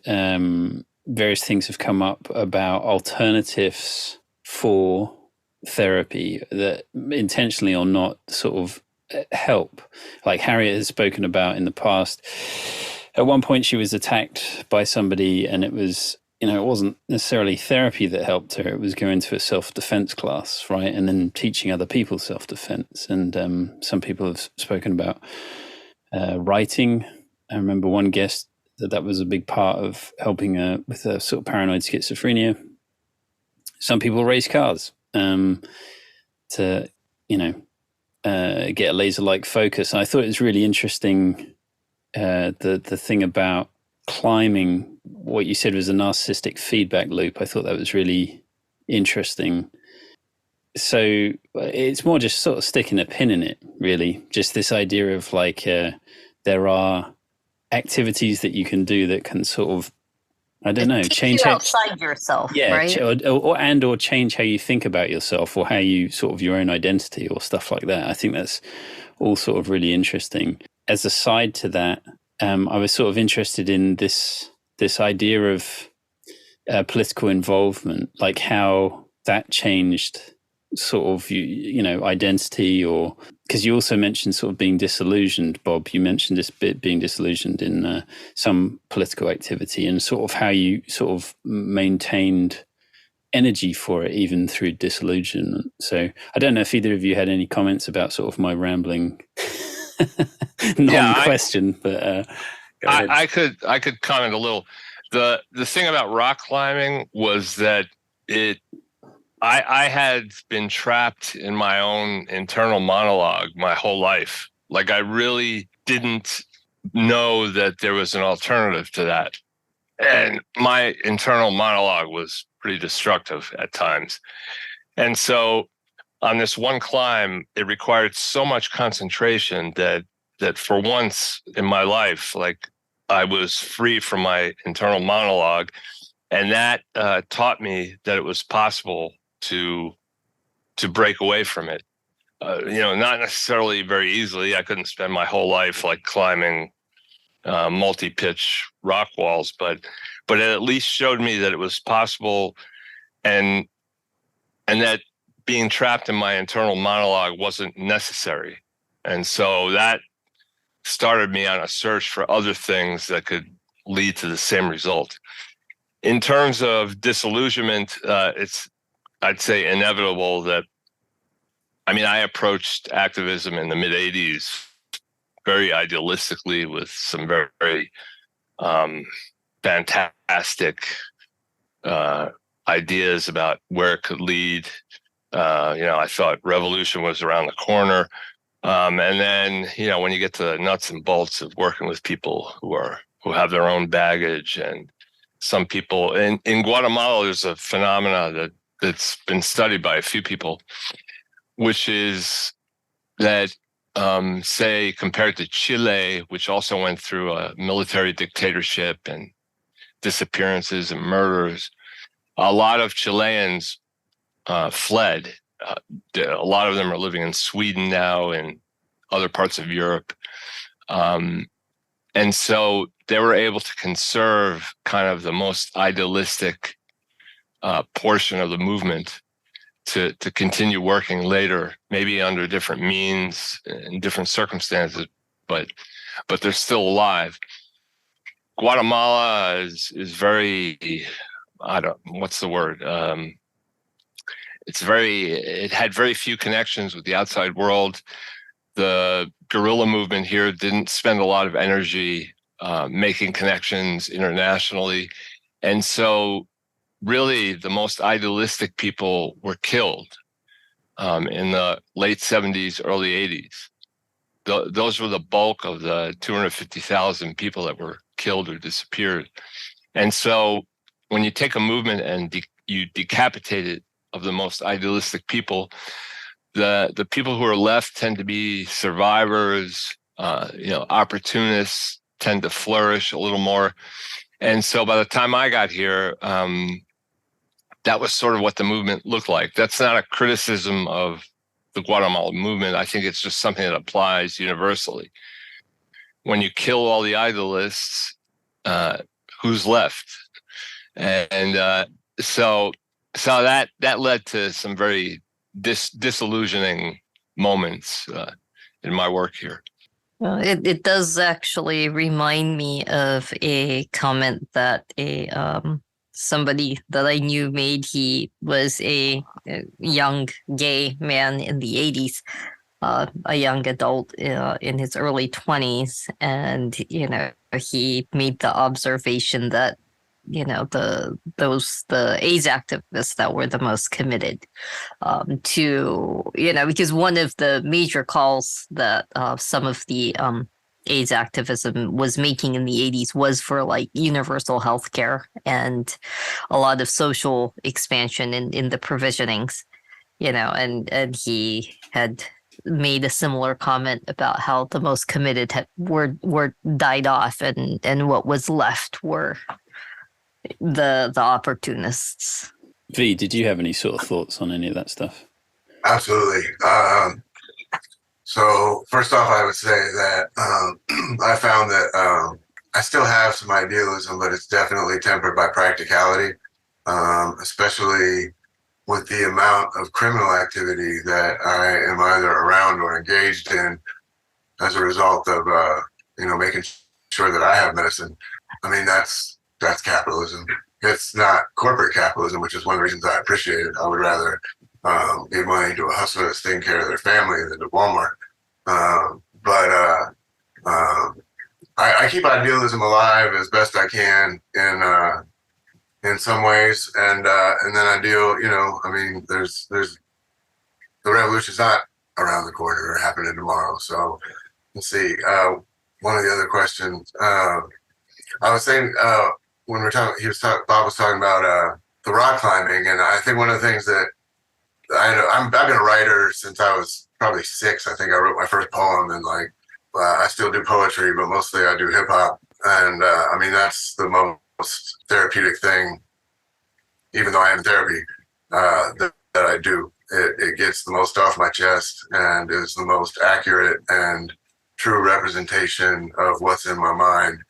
various things have come up about alternatives for therapy that intentionally or not sort of help. Like Harriet has spoken about in the past. At one point she was attacked by somebody, and it was, you know, it wasn't necessarily therapy that helped her. It was going to a self-defense class, right? And then teaching other people self-defense. And some people have spoken about writing. I remember one guest that was a big part of helping her with a sort of paranoid schizophrenia. Some people race cars to, you know, get a laser-like focus. And I thought it was really interesting, the thing about climbing, what you said was a narcissistic feedback loop. I thought that was really interesting. So it's more just sort of sticking a pin in it, really. Just this idea of like there are activities that you can do that can sort of, I don't know, change you outside yourself, right? or change how you think about yourself, or how you sort of your own identity or stuff like that. I think that's all sort of really interesting. As a side to that, I was sort of interested in this idea of political involvement, like how that changed sort of you know identity, or because you also mentioned sort of being disillusioned, Bob. You mentioned this bit being disillusioned in some political activity, and sort of how you sort of maintained energy for it even through disillusionment. So I don't know if either of you had any comments about sort of my rambling non-question, but go ahead. I could comment a little. The thing about rock climbing was that I had been trapped in my own internal monologue my whole life. Like I really didn't know that there was an alternative to that. And my internal monologue was pretty destructive at times. And so on this one climb, it required so much concentration that for once in my life, like I was free from my internal monologue. And that taught me that it was possible to break away from it. You know, not necessarily very easily. I couldn't spend my whole life like climbing multi-pitch rock walls, but it at least showed me that it was possible, and that being trapped in my internal monologue wasn't necessary. And so that started me on a search for other things that could lead to the same result. In terms of disillusionment, it's, I'd say, inevitable that, I mean, I approached activism in the mid-'80s very idealistically with some very, very fantastic ideas about where it could lead. I thought revolution was around the corner. And then, when you get to the nuts and bolts of working with people who have their own baggage, and some people in Guatemala, there's a phenomena that's been studied by a few people, which is that, say, compared to Chile, which also went through a military dictatorship and disappearances and murders, a lot of Chileans fled. A lot of them are living in Sweden now and other parts of Europe. And so they were able to conserve kind of the most idealistic portion of the movement to continue working later, maybe under different means and different circumstances, but they're still alive. Guatemala is very, what's the word? It had very few connections with the outside world. The guerrilla movement here didn't spend a lot of energy making connections internationally. And so really the most idealistic people were killed in the late 70s, early 80s. Those were the bulk of the 250,000 people that were killed or disappeared. And so when you take a movement and you decapitate it of the most idealistic people, the people who are left tend to be survivors, opportunists tend to flourish a little more. And so by the time I got here, that was sort of what the movement looked like. That's not a criticism of the Guatemala movement. I think it's just something that applies universally. When you kill all the idealists, who's left? And so that led to some very disillusioning moments in my work here. Well, it does actually remind me of a comment that somebody that I knew made. He was a young gay man in the 80s, a young adult in his early 20s, and he made the observation that the AIDS activists that were the most committed to because one of the major calls that some of the AIDS activism was making in the 80s was for like universal health care and a lot of social expansion in the provisionings, and he had made a similar comment about how the most committed were died off, and what was left were the opportunists. V, did you have any sort of thoughts on any of that stuff? Absolutely. So first off, I would say that I found that I still have some idealism, but it's definitely tempered by practicality, especially with the amount of criminal activity that I am either around or engaged in as a result of, making sure that I have medicine. I mean, that's capitalism. It's not corporate capitalism, which is one of the reasons I appreciate it. I would rather give money to a hustler that's taking care of their family than to Walmart. I keep idealism alive as best I can in some ways, and then I deal. There's the revolution's not around the corner or happening tomorrow. So let's see. One of the other questions I was saying. When Bob was talking about the rock climbing, and I think one of the things that I've been a writer since I was probably 6. I think I wrote my first poem, and I still do poetry, but mostly I do hip hop. And that's the most therapeutic thing, even though I am in therapy, that I do. It gets the most off my chest and is the most accurate and true representation of what's in my mind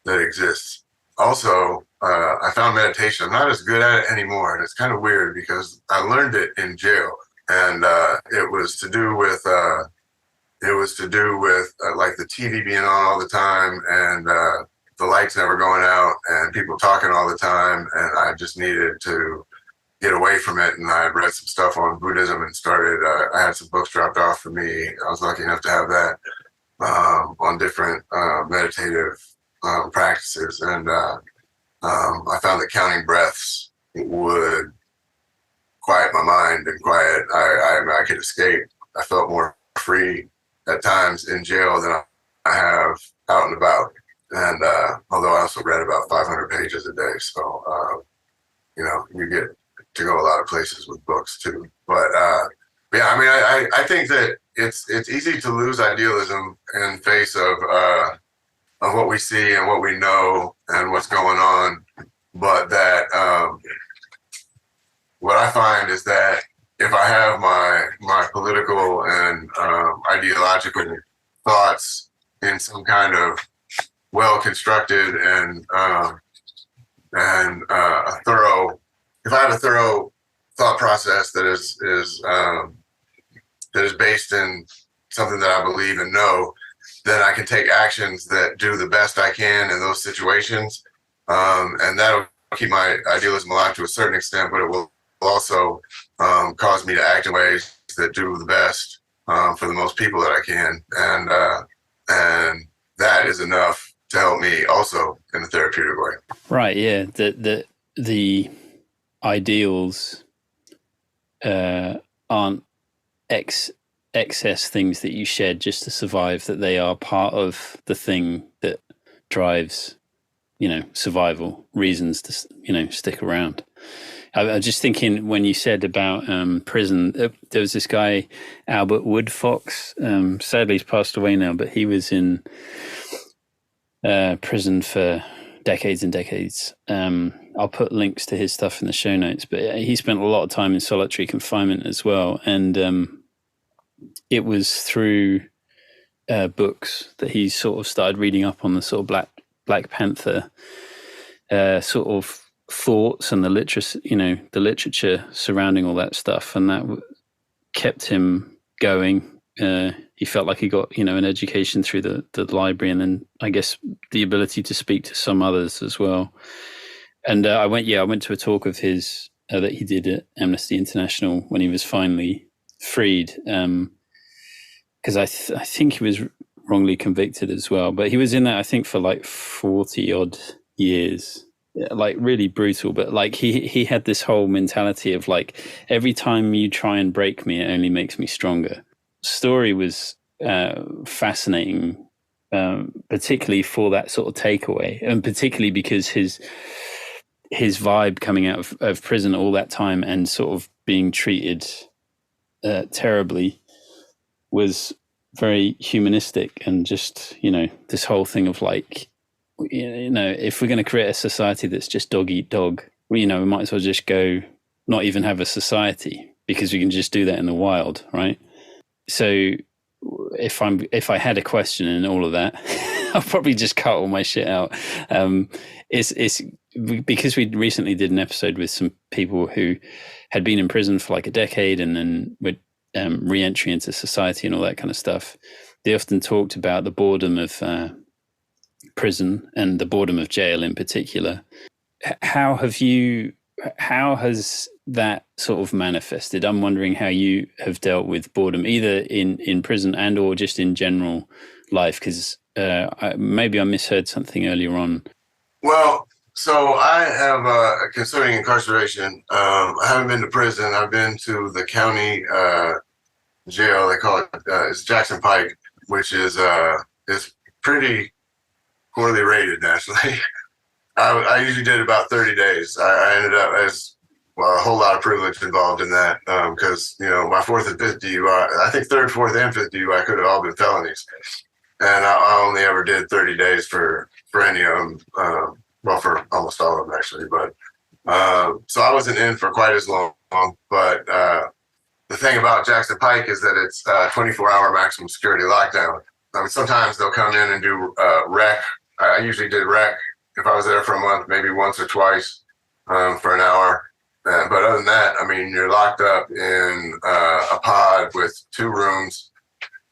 that exists. Also, I found meditation. I'm not as good at it anymore, and it's kind of weird because I learned it in jail, and it was to do with like the TV being on all the time, and the lights never going out, and people talking all the time, and I just needed to get away from it. And I read some stuff on Buddhism and started. I had some books dropped off for me. I was lucky enough to have that on different meditative practices, and I found that counting breaths would quiet my mind and I could escape. I felt more free at times in jail than I have out and about. And although I also read about 500 pages a day, so you get to go a lot of places with books too. But yeah, I mean, I think that it's easy to lose idealism in face of what we see and what we know and what's going on. But that what I find is that if I have my political and ideological thoughts in some kind of well-constructed and a thorough, if I have a thorough thought process that is based in something that I believe and know, then I can take actions that do the best I can in those situations, and that'll keep my idealism alive to a certain extent, but it will also cause me to act in ways that do the best for the most people that I can, and that is enough to help me also in a therapeutic way. Right. Yeah. The ideals aren't excess things that you shed just to survive, that they are part of the thing that drives, survival, reasons to, stick around. I was just thinking when you said about prison, there was this guy, Albert Woodfox, sadly he's passed away now, but he was in prison for decades and decades. I'll put links to his stuff in the show notes, but he spent a lot of time in solitary confinement as well. And it was through books that he sort of started reading up on the sort of Black Panther sort of thoughts and the literature surrounding all that stuff, and that kept him going. He felt like he got an education through the library, and then I guess the ability to speak to some others as well. And I went to a talk of his that he did at Amnesty International when he was finally freed, because I think he was wrongly convicted as well, but he was in there I think for like 40 odd years. Like really brutal, but like he had this whole mentality of like, every time you try and break me, it only makes me stronger. Story was fascinating, particularly for that sort of takeaway, and particularly because his vibe coming out of prison all that time and sort of being treated terribly was very humanistic, and just this whole thing of like, if we're going to create a society that's just dog eat dog, we might as well just go not even have a society, because we can just do that in the wild, right? So if I had a question in all of that, I'll probably just cut all my shit out. It's because we recently did an episode with some people who had been in prison for like a decade and then with re-entry into society and all that kind of stuff. They often talked about the boredom of prison and the boredom of jail in particular. How has that sort of manifested? I'm wondering how you have dealt with boredom, either in prison and or just in general life, because maybe I misheard something earlier on. Well, so I have concerning incarceration. I haven't been to prison. I've been to the county jail. They call it it's Jackson Pike, which is pretty poorly rated nationally. I usually did about 30 days. I ended up as a whole lot of privilege involved in that, because my fourth and fifth DUI, I think third, fourth, and fifth DUI could have all been felonies, and I only ever did 30 days for any of them. Well, for almost all of them actually, but so I wasn't in for quite as long. But the thing about Jackson Pike is that it's 24-hour maximum security lockdown. I mean, sometimes they'll come in and do rec. I usually did rec if I was there for a month, maybe once or twice for an hour. But other than that, I mean, you're locked up in a pod with 2 rooms.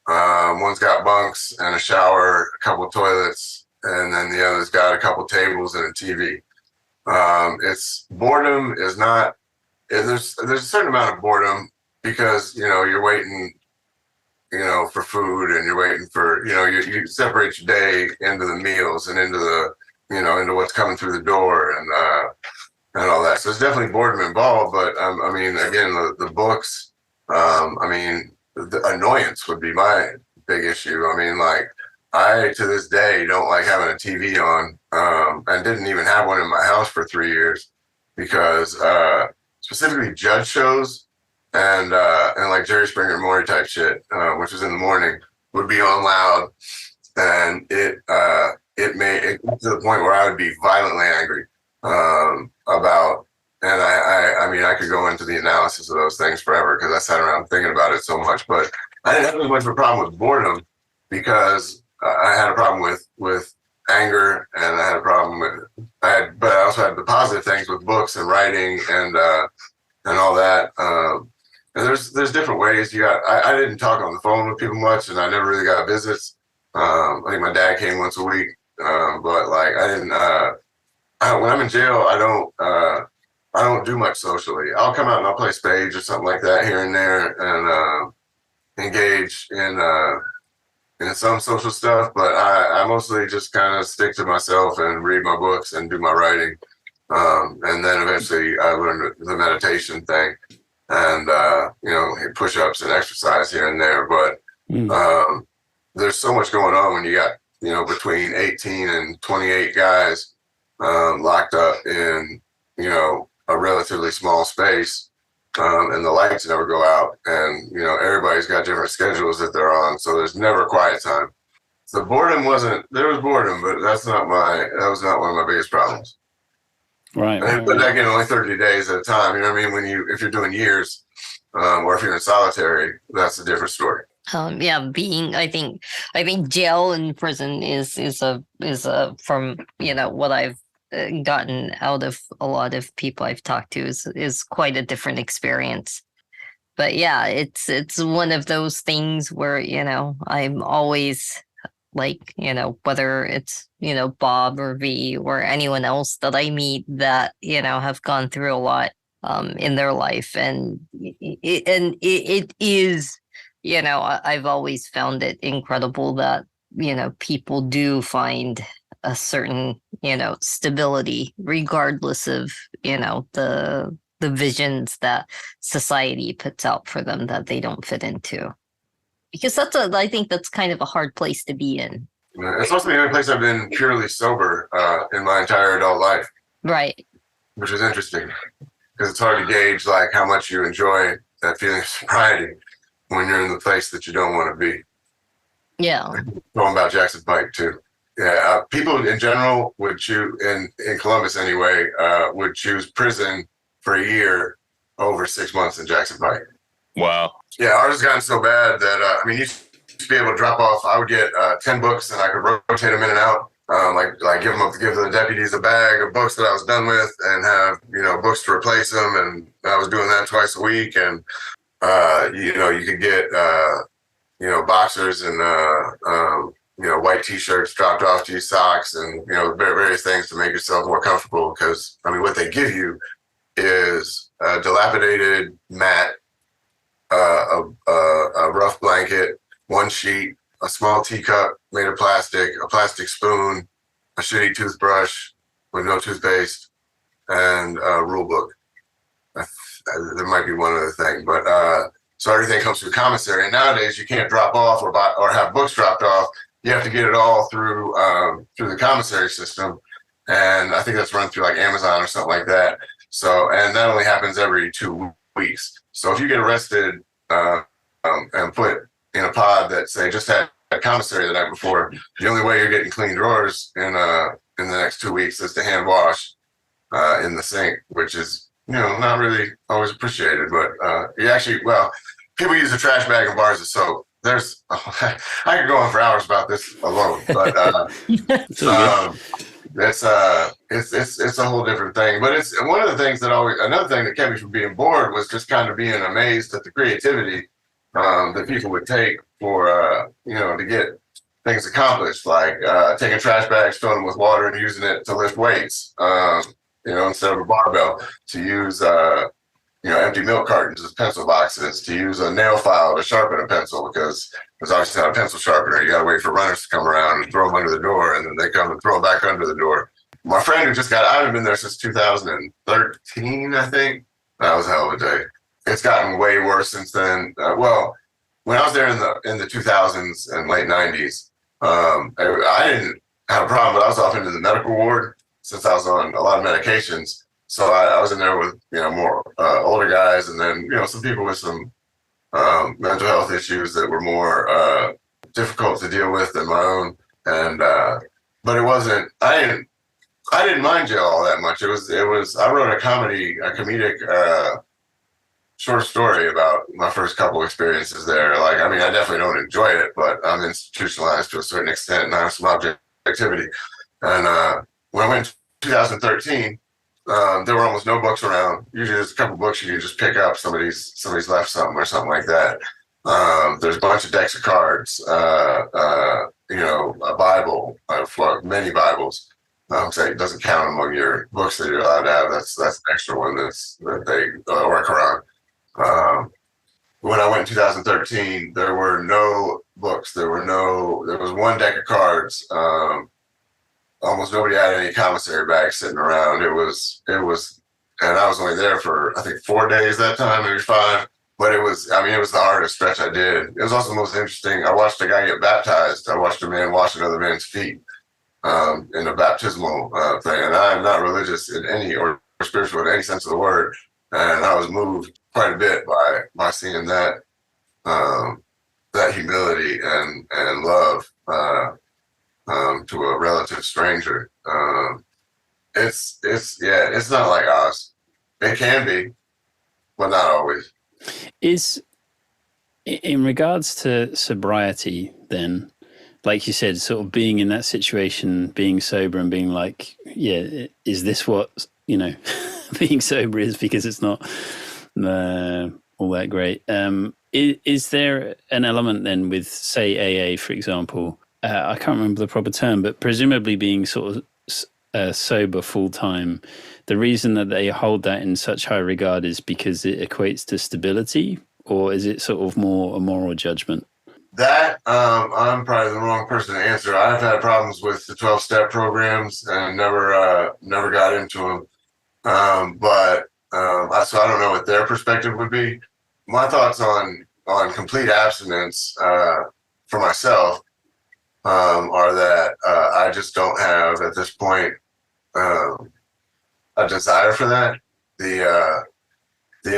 One's got bunks and a shower, a couple of toilets, and then the other's got a couple tables and a TV. It's boredom is not. There's a certain amount of boredom because you're waiting, for food, and you're waiting for you separate your day into the meals and into the into what's coming through the door, and all that. So there's definitely boredom involved, but I mean, again, the books, I mean, the annoyance would be my big issue. I mean, like, I, to this day, don't like having a TV on, and didn't even have one in my house for 3 years because specifically judge shows and like Jerry Springer and Maury type shit, which was in the morning, would be on loud, and it got to the point where I would be violently angry about. And I mean, I could go into the analysis of those things forever because I sat around thinking about it so much. But I didn't have as much of a problem with boredom because I had a problem with anger, and I had a problem with but I also had the positive things with books and writing and all that. And there's different ways. I didn't talk on the phone with people much, and I never really got visits. I think my dad came once a week, but like I didn't. When I'm in jail, I don't do much socially. I'll come out and I'll play spades or something like that here and there, and engage in some social stuff. But I mostly just kind of stick to myself and read my books and do my writing. And then eventually I learned the meditation thing, and push-ups and exercise here and there. But there's so much going on when you got between 18 and 28 guys locked up in a relatively small space, and the lights never go out, and everybody's got different schedules that they're on, so there's never quiet time. So boredom there was boredom, but that was not one of my biggest problems. Right. But again, only 30 days at a time. You know what I mean? If you're doing years, or if you're in solitary, that's a different story. I think jail and prison is a from what I've gotten out of a lot of people I've talked to is quite a different experience. But yeah, it's one of those things where I'm always like, whether it's Bob or V or anyone else that I meet that have gone through a lot in their life, and it is I've always found it incredible that people do find a certain stability regardless of the visions that society puts out for them that they don't fit into, because I think that's kind of a hard place to be in. It's also the only place I've been purely sober in my entire adult life, right? Which is interesting because it's hard to gauge like how much you enjoy that feeling of sobriety when you're in the place that you don't want to be. Yeah. Going about Jackson Pike too. Yeah, people in general would choose, in Columbus anyway, would choose prison for a year over 6 months in Jackson Pike. Wow. Yeah, ours has gotten so bad that, you used to be able to drop off, I would get 10 books and I could rotate them in and out, like give the deputies a bag of books that I was done with and have, books to replace them. And I was doing that twice a week. And, you could get, boxers and, white T-shirts dropped off to you, socks, and various things to make yourself more comfortable. Because what they give you is a dilapidated mat, a rough blanket, one sheet, a small teacup made of plastic, a plastic spoon, a shitty toothbrush with no toothpaste, and a rule book. There might be one other thing, but so everything comes through commissary. And nowadays you can't drop off or have books dropped off. You have to get it all through the commissary system, and I think that's run through like Amazon or something like that. So, and that only happens every 2 weeks. So if you get arrested and put in a pod that say just had a commissary the night before, the only way you're getting clean drawers in the next 2 weeks is to hand wash in the sink, which is not really always appreciated. But people use a trash bag and bars of soap. I could go on for hours about this alone, but it's a whole different thing. But it's one of the things another thing that kept me from being bored was just kind of being amazed at the creativity that people would take for to get things accomplished, like taking trash bags, filling them with water, and using it to lift weights. Instead of a barbell, to use empty milk cartons as pencil boxes, to use a nail file to sharpen a pencil, because there's obviously not a pencil sharpener. You got to wait for runners to come around and throw them under the door, and then they come and throw them back under the door. my friend who just got, I haven't been there since 2013, I think. That was a hell of a day. It's gotten way worse since then. Well, when I was there in the 2000s and late 90s, I didn't have a problem, but I was off into the medical ward since I was on a lot of medications. So I was in there with, more older guys, and then, some people with some mental health issues that were more difficult to deal with than my own. And but it wasn't. I didn't mind jail all that much. It was. I wrote a comedic short story about my first couple experiences there. Like, I mean, I definitely don't enjoy it, but I'm institutionalized to a certain extent, and I have some objectivity. And when I went in 2013, there were almost no books around. Usually, there's a couple books you can just pick up. Somebody's left something or something like that. There's a bunch of decks of cards. A Bible, many Bibles. So it doesn't count among your books that you're allowed to have. That's an extra one that they or a Quran. When I went in 2013, there were no books. There was one deck of cards. Almost nobody had any commissary bags sitting around. It was, and I was only there for, I think, 4 days that time, maybe 5. But it was the hardest stretch I did. It was also the most interesting. I watched a guy get baptized. I watched a man wash another man's feet in a baptismal thing. And I am not religious in any or spiritual in any sense of the word. And I was moved quite a bit by seeing that humility and love to a relative stranger. It's not like Oz. It can be, but not always. Is in regards to sobriety, then, like you said, sort of being in that situation, being sober and being like, yeah, is this what, being sober is, because it's not all that great. Is there an element then with, say, AA, for example? I can't remember the proper term, but presumably being sort of sober full time, the reason that they hold that in such high regard is because it equates to stability, or is it sort of more a moral judgment? That I'm probably the wrong person to answer. I've had problems with the 12-step programs and never got into them. So I don't know what their perspective would be. My thoughts on complete abstinence for myself are that I just don't have at this point a desire for that. The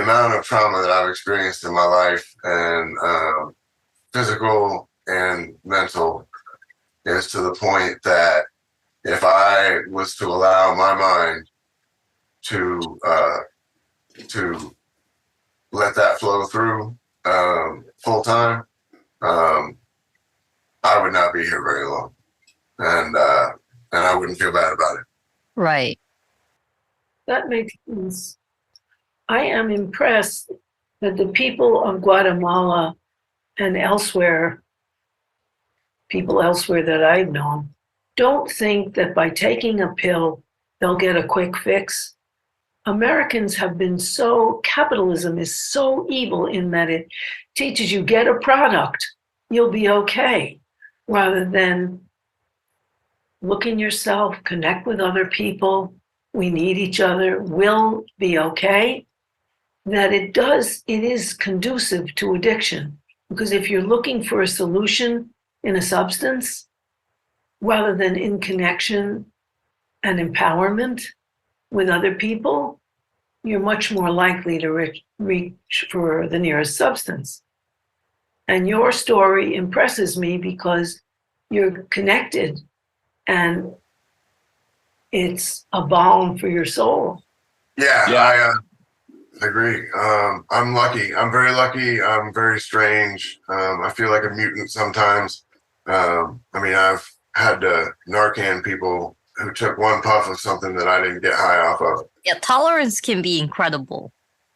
amount of trauma that I've experienced in my life, and physical and mental, is to the point that if I was to allow my mind to let that flow through full time, I would not be here very long, and I wouldn't feel bad about it. Right. That makes sense. I am impressed that the people of Guatemala and elsewhere, people elsewhere that I've known, don't think that by taking a pill, they'll get a quick fix. Americans have been capitalism is so evil in that it teaches you, get a product, you'll be okay, rather than look in yourself, connect with other people. We need each other, we'll be okay. That it is conducive to addiction. Because if you're looking for a solution in a substance, rather than in connection and empowerment with other people, you're much more likely to reach for the nearest substance. And your story impresses me because you're connected and it's a balm for your soul. Yeah. I agree. I'm lucky. I'm very lucky. I'm very strange. I feel like a mutant sometimes. I've had Narcan people who took one puff of something that I didn't get high off of. Yeah, tolerance can be incredible.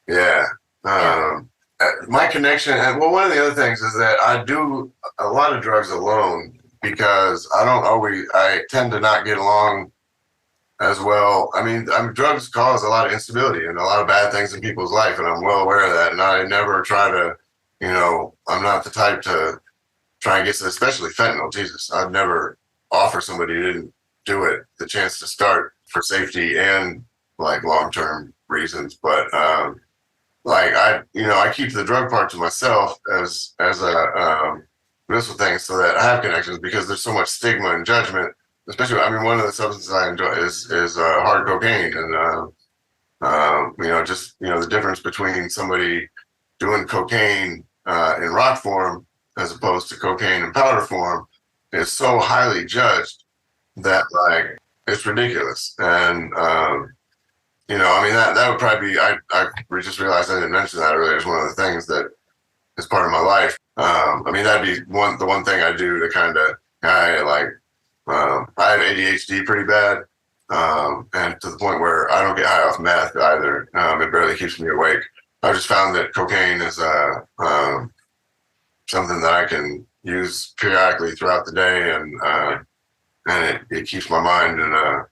Yeah. My connection, one of the other things is that I do a lot of drugs alone because I tend to not get along as well. Drugs cause a lot of instability and a lot of bad things in people's life, and I'm well aware of that. And I never try to, I'm not the type to try and get to, especially fentanyl. Jesus, I'd never offer somebody who didn't do it the chance to start for safety and like long-term reasons. But like I keep the drug part to myself as a medicinal thing, so that I have connections, because there's so much stigma and judgment. Especially, I mean, one of the substances I enjoy is hard cocaine, and the difference between somebody doing cocaine in rock form as opposed to cocaine in powder form is so highly judged that like it's ridiculous. And I mean, that would probably be, I just realized I didn't mention that earlier, is one of the things that is part of my life. I mean, that'd be the one thing I do to kind of, I have ADHD pretty bad, and to the point where I don't get high off meth either. It barely keeps me awake. I just found that cocaine is something that I can use periodically throughout the day, and it keeps my mind in a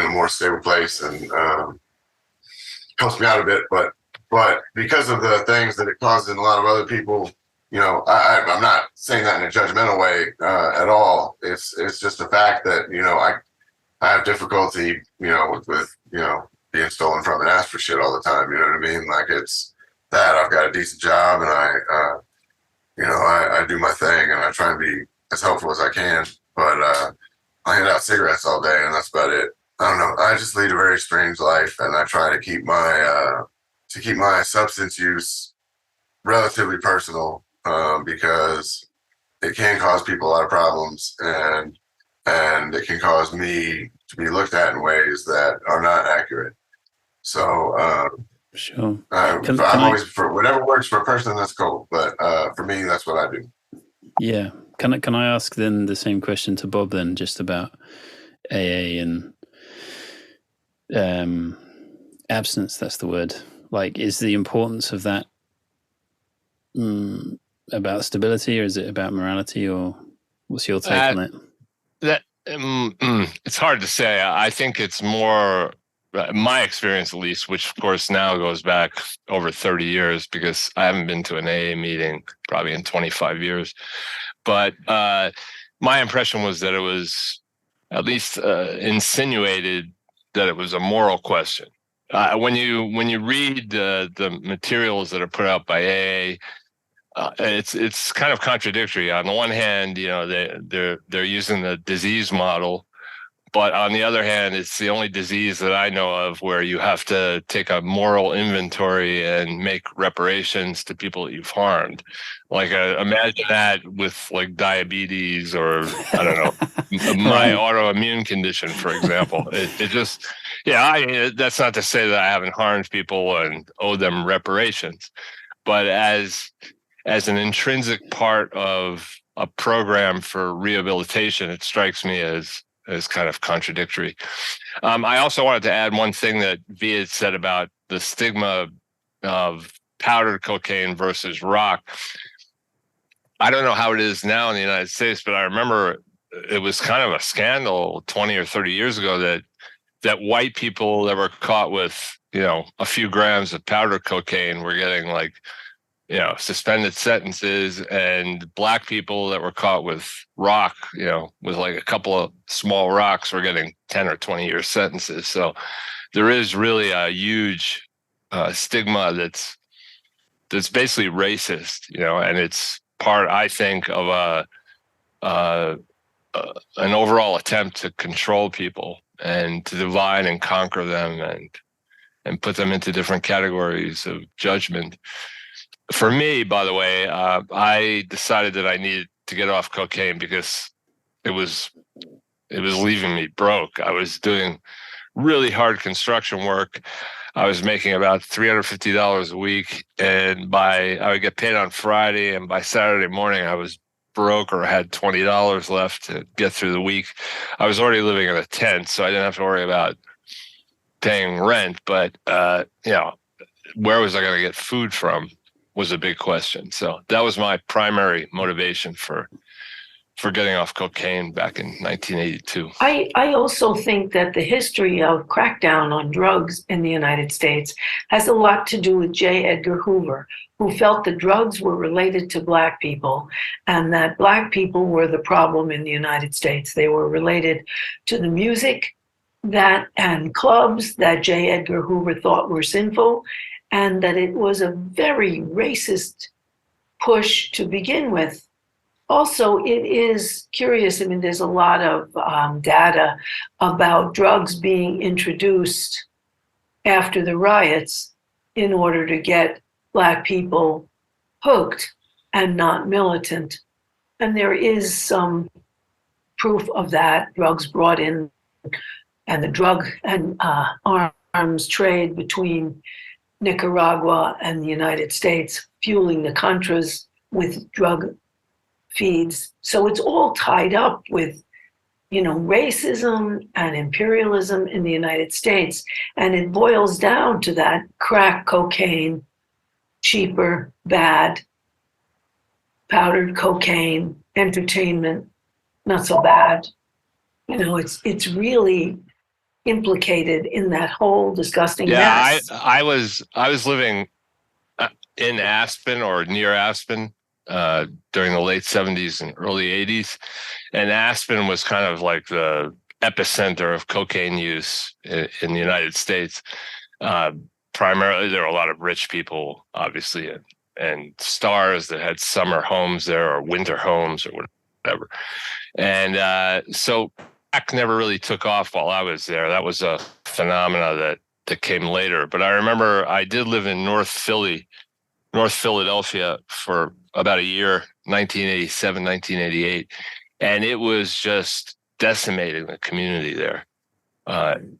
more stable place, and helps me out a bit. But because of the things that it causes in a lot of other people, I'm not saying that in a judgmental way at all. It's just the fact that I have difficulty with being stolen from and asked for shit all the time. You know what I mean? Like, it's that I've got a decent job, and I do my thing, and I try and be as helpful as I can. But I hand out cigarettes all day, and that's about it. I don't know. I just lead a very strange life, and I try to keep my substance use relatively personal, because it can cause people a lot of problems, and it can cause me to be looked at in ways that are not accurate. So sure, I'm always for whatever works for a person, that's cool. But for me, that's what I do. Yeah. Can I ask then the same question to Bob then, just about AA and abstinence? That's the word. Like, is the importance of that about stability, or is it about morality, or what's your take on it? That it's hard to say. I think it's more my experience, at least, which of course now goes back over 30 years, because I haven't been to an AA meeting probably in 25 years. But my impression was that it was at least insinuated that it was a moral question. When you read the materials that are put out by AA, it's kind of contradictory. On the one hand, they're using the disease model, but on the other hand, it's the only disease that I know of where you have to take a moral inventory and make reparations to people that you've harmed. Like, imagine that with like diabetes, or I don't know, my autoimmune condition, for example. It just, that's not to say that I haven't harmed people and owe them reparations, but as an intrinsic part of a program for rehabilitation, it strikes me as kind of contradictory. I also wanted to add one thing that V had said about the stigma of powdered cocaine versus rock. I don't know how it is now in the United States, but I remember it was kind of a scandal 20 or 30 years ago that white people that were caught with, a few grams of powdered cocaine were getting like, suspended sentences, and black people that were caught with rock, with like a couple of small rocks, were getting 10 or 20 year sentences. So there is really a huge stigma that's basically racist, and it's part, I think, of an overall attempt to control people and to divide and conquer them, and put them into different categories of judgment. For me, by the way, I decided that I needed to get off cocaine because it was leaving me broke. I was doing really hard construction work. I was making about $350 a week, and I would get paid on Friday, and by Saturday morning I was broke, or had $20 left to get through the week. I was already living in a tent, so I didn't have to worry about paying rent. But where was I going to get food from was a big question. So that was my primary motivation for getting off cocaine back in 1982. I also think that the history of crackdown on drugs in the United States has a lot to do with J. Edgar Hoover, who felt that drugs were related to Black people, and that Black people were the problem in the United States. They were related to the music that and clubs that J. Edgar Hoover thought were sinful, and that it was a very racist push to begin with. Also, it is curious. I mean, there's a lot of data about drugs being introduced after the riots in order to get Black people hooked and not militant. And there is some proof of that, drugs brought in, and the drug and arms trade between Nicaragua and the United States, fueling the Contras with drug feeds. So it's all tied up with, racism and imperialism in the United States. And it boils down to that: crack cocaine, cheaper, bad; powdered cocaine, entertainment, not so bad. It's really implicated in that whole disgusting mess. I was living in Aspen or near Aspen during the late 70s and early 80s, and Aspen was kind of like the epicenter of cocaine use in the United States. Primarily, there were a lot of rich people, obviously, and stars that had summer homes there or winter homes or whatever. And so crack never really took off while I was there. That was a phenomena that came later. But I remember I did live in North Philadelphia for about a year, 1987, 1988. And it was just decimating the community there.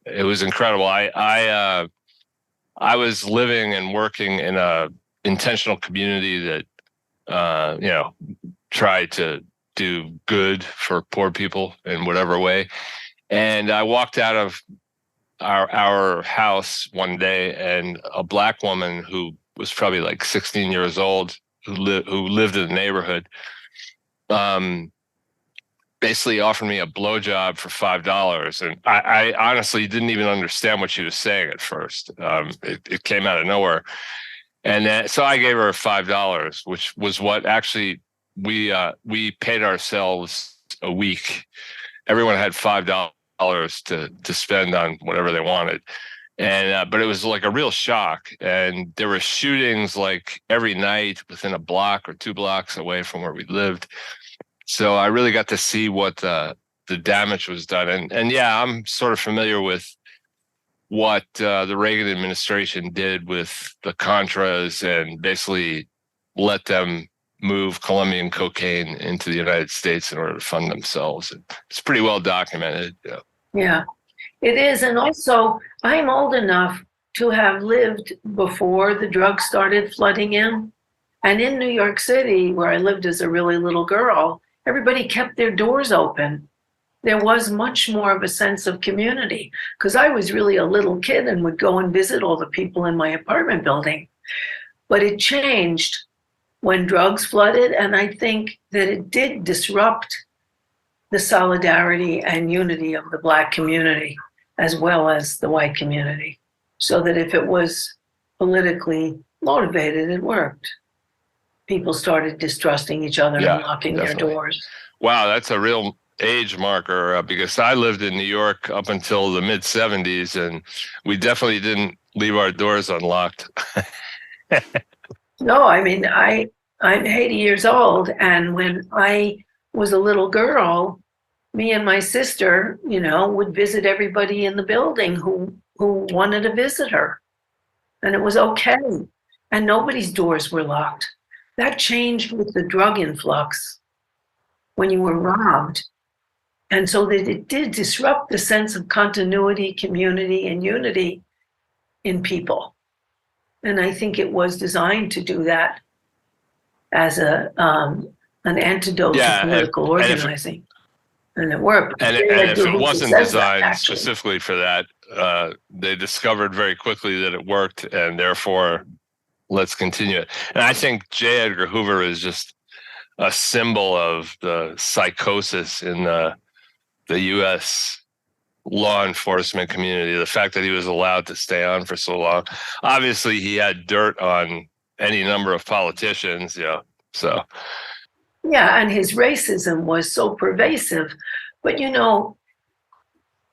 It was incredible. I was living and working in a intentional community that, tried to do good for poor people in whatever way. And I walked out of our house one day, and a Black woman who was probably like 16 years old, who lived in the neighborhood, basically offered me a blowjob for $5. And I honestly didn't even understand what she was saying at first. It came out of nowhere. And so I gave her $5, which was what actually we paid ourselves a week. Everyone had $5 to spend on whatever they wanted. And but it was like a real shock. And there were shootings like every night within a block or 2 blocks away from where we lived. So I really got to see what the damage was done. And yeah, I'm sort of familiar with what the Reagan administration did with the Contras and basically let them move Colombian cocaine into the United States in order to fund themselves. It's pretty well documented. Yeah, it is. And also, I'm old enough to have lived before the drugs started flooding in. And in New York City, where I lived as a really little girl, everybody kept their doors open. There was much more of a sense of community, because I was really a little kid and would go and visit all the people in my apartment building. But it changed when drugs flooded, and I think that it did disrupt the solidarity and unity of the Black community as well as the white community, so that if it was politically motivated, it worked. People started distrusting each other and locking their doors. Wow, that's a real age marker, because I lived in New York up until the mid 70s, and we definitely didn't leave our doors unlocked. No, I mean, I'm 80 years old, and when I was a little girl, me and my sister, would visit everybody in the building who wanted to visit her, and it was okay, and nobody's doors were locked. That changed with the drug influx when you were robbed. And so that it did disrupt the sense of continuity, community, and unity in people. And I think it was designed to do that as an antidote to political organizing. And it worked. And if it wasn't designed specifically for that, they discovered very quickly that it worked, and therefore, let's continue it. And I think J. Edgar Hoover is just a symbol of the psychosis in the U.S. law enforcement community. The fact that he was allowed to stay on for so long. Obviously, he had dirt on any number of politicians, so. Yeah, and his racism was so pervasive. But,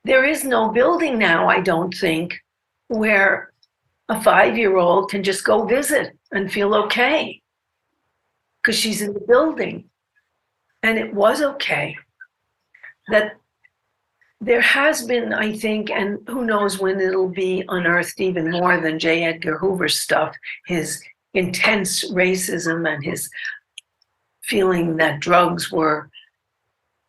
There is no building now, I don't think, where a 5-year-old can just go visit and feel okay because she's in the building. And it was okay. That there has been, I think, and who knows when it'll be unearthed even more than J. Edgar Hoover's stuff, his intense racism and his feeling that drugs were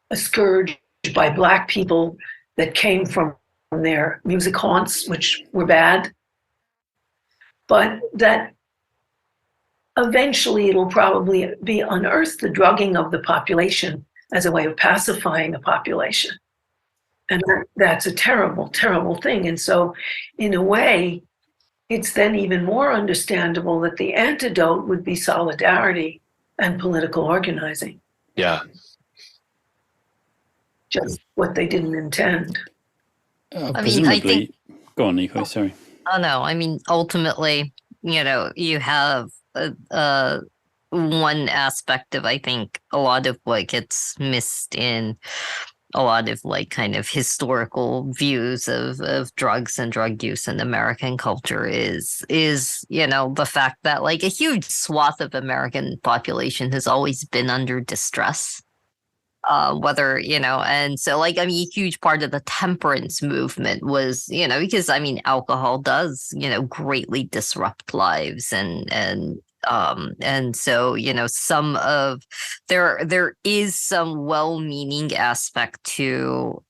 a scourge by Black people that came from their music haunts, which were bad. But that eventually it'll probably be unearthed, the drugging of the population as a way of pacifying the population. And that's a terrible, terrible thing. And so in a way, it's then even more understandable that the antidote would be solidarity and political organizing. Yeah. Just what they didn't intend. I mean, I think. Go on, Nico. Sorry. Oh no, I mean, ultimately, you have one aspect of, I think, a lot of what gets missed in a lot of like kind of historical views of drugs and drug use in American culture is the fact that like a huge swath of American population has always been under distress. And so like, I mean, a huge part of the temperance movement was, because I mean, alcohol does, greatly disrupt lives and so, there is some well-meaning aspect to,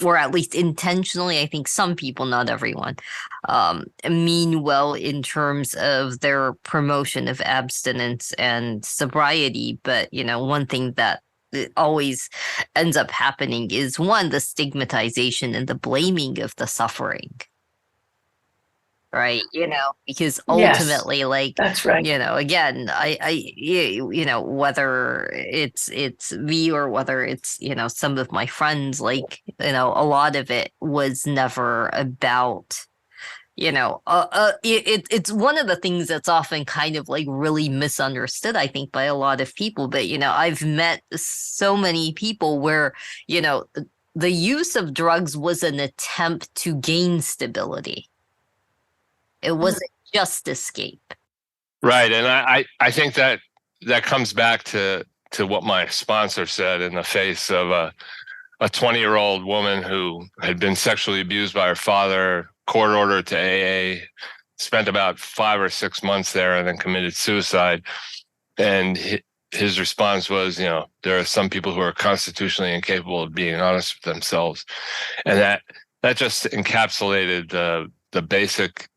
or at least intentionally, I think some people, not everyone, mean well in terms of their promotion of abstinence and sobriety. But, one thing that it always ends up happening is one, the stigmatization and the blaming of the suffering. Right. Because ultimately, yes, like, that's right. Again, whether it's me or whether it's, some of my friends, like, a lot of it was never about, it's one of the things that's often kind of like really misunderstood, I think, by a lot of people. But, I've met so many people where, the use of drugs was an attempt to gain stability. It wasn't just escape. Right. And I think that comes back to what my sponsor said in the face of a 20-year-old woman who had been sexually abused by her father, court ordered to AA, spent about 5 or 6 months there and then committed suicide. And his response was, there are some people who are constitutionally incapable of being honest with themselves. And that just encapsulated the basic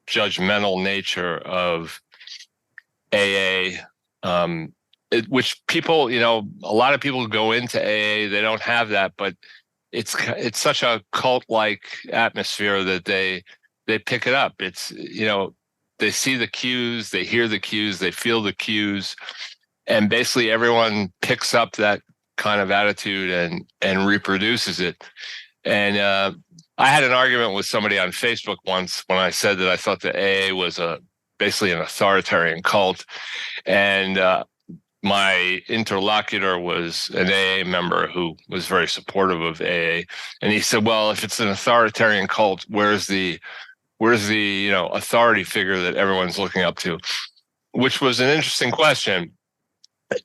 judgmental nature of AA, which people, a lot of people go into AA, they don't have that, but it's such a cult-like atmosphere that they pick it up. It's, they see the cues, they hear the cues, they feel the cues, and basically everyone picks up that kind of attitude and reproduces it. And I had an argument with somebody on Facebook once when I said that I thought that AA was basically an authoritarian cult. And my interlocutor was an AA member who was very supportive of AA. And he said, well, if it's an authoritarian cult, where's the authority figure that everyone's looking up to? Which was an interesting question.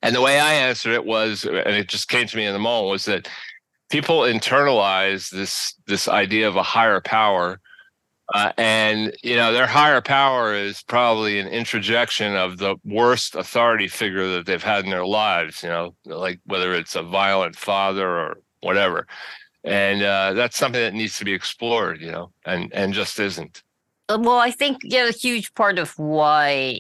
And the way I answered it was, and it just came to me in the moment, was that people internalize this idea of a higher power, and their higher power is probably an introjection of the worst authority figure that they've had in their lives. Like whether it's a violent father or whatever, and that's something that needs to be explored. And just isn't. Well, I think a huge part of why,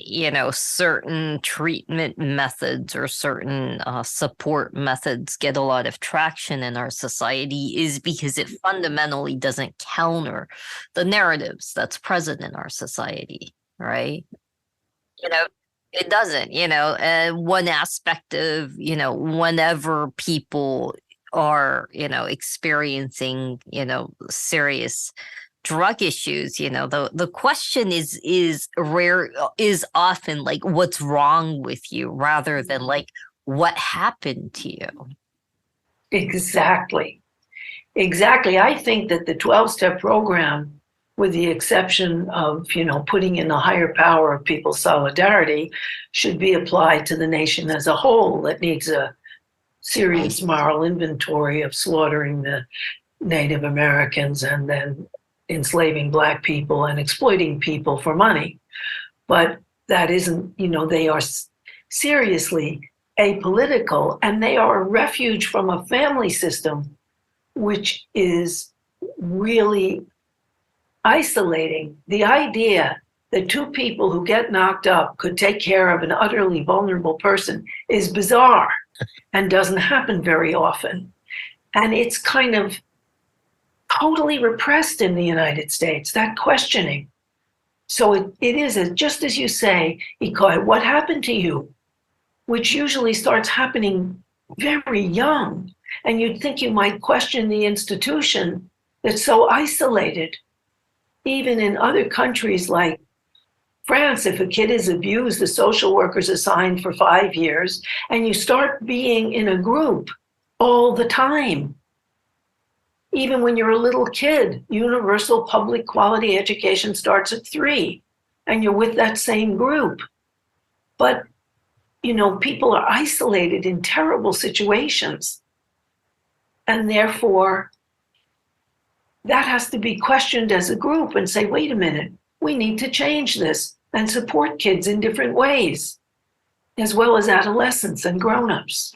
certain treatment methods or certain support methods get a lot of traction in our society is because it fundamentally doesn't counter the narratives that's present in our society, right? It doesn't, and one aspect of, whenever people are, experiencing, serious drug issues, the question is often like, what's wrong with you, rather than like, what happened to you? Exactly. Exactly. I think that the 12-step program, with the exception of, putting in a higher power of people's solidarity, should be applied to the nation as a whole. That needs a serious moral inventory of slaughtering the Native Americans and then enslaving Black people and exploiting people for money. But that isn't, they are seriously apolitical, and they are a refuge from a family system which is really isolating. The idea that two people who get knocked up could take care of an utterly vulnerable person is bizarre and doesn't happen very often. And it's kind of totally repressed in the United States, that questioning. So it is, just as you say, Ikoy, what happened to you? Which usually starts happening very young. And you'd think you might question the institution that's so isolated. Even in other countries like France, if a kid is abused, the social worker's assigned for 5 years, and you start being in a group all the time. Even when you're a little kid, universal public quality education starts at 3, and you're with that same group. But, people are isolated in terrible situations. And therefore, that has to be questioned as a group and say, wait a minute, we need to change this and support kids in different ways, as well as adolescents and grown-ups.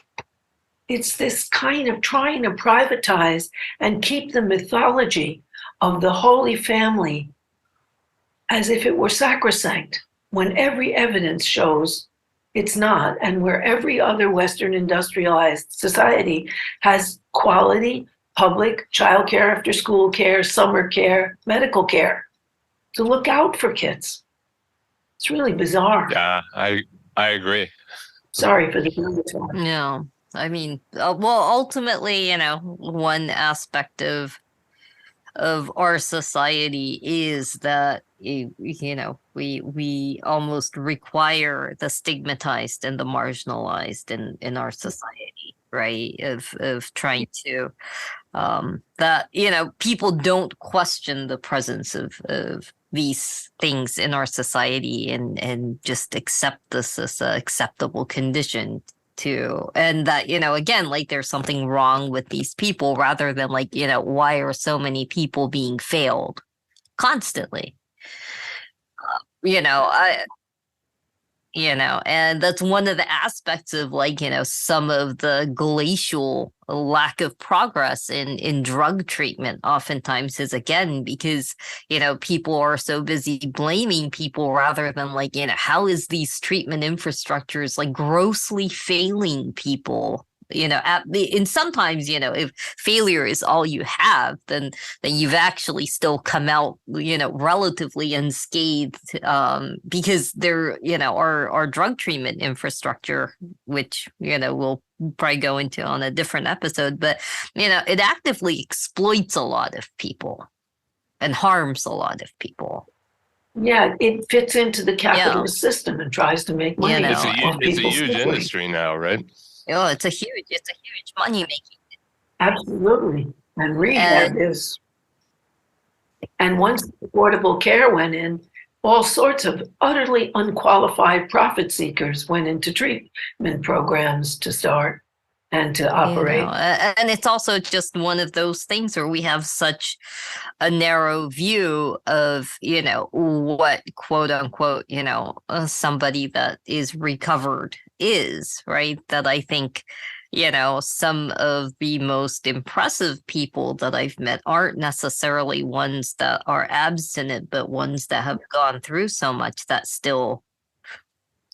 It's this kind of trying to privatize and keep the mythology of the Holy Family as if it were sacrosanct, when every evidence shows it's not, and where every other Western industrialized society has quality, public, childcare, after school care, summer care, medical care to look out for kids. It's really bizarre. Yeah, I agree. Sorry for the time. No, I mean, ultimately, one aspect of our society is that we almost require the stigmatized and the marginalized in our society, right? Of trying to that people don't question the presence of these things in our society and just accept this as an acceptable condition too, and that again, like, there's something wrong with these people, rather than like, why are so many people being failed constantly? And that's one of the aspects of, like, some of the glacial lack of progress in drug treatment oftentimes is, again, because, people are so busy blaming people rather than, like, how is these treatment infrastructures, like, grossly failing people? And sometimes, if failure is all you have, then you've actually still come out, relatively unscathed, because there, our drug treatment infrastructure, which, we'll probably go into on a different episode, but, it actively exploits a lot of people and harms a lot of people. Yeah, it fits into the capitalist system and tries to make money. It's a huge industry now, right? Oh, it's a huge money making. Absolutely. And Rehab is. And once Affordable Care went in, all sorts of utterly unqualified profit seekers went into treatment programs to start and to operate. And it's also just one of those things where we have such a narrow view of, what, quote unquote, somebody that is recovered is, right? That I think, some of the most impressive people that I've met aren't necessarily ones that are abstinent, but ones that have gone through so much that still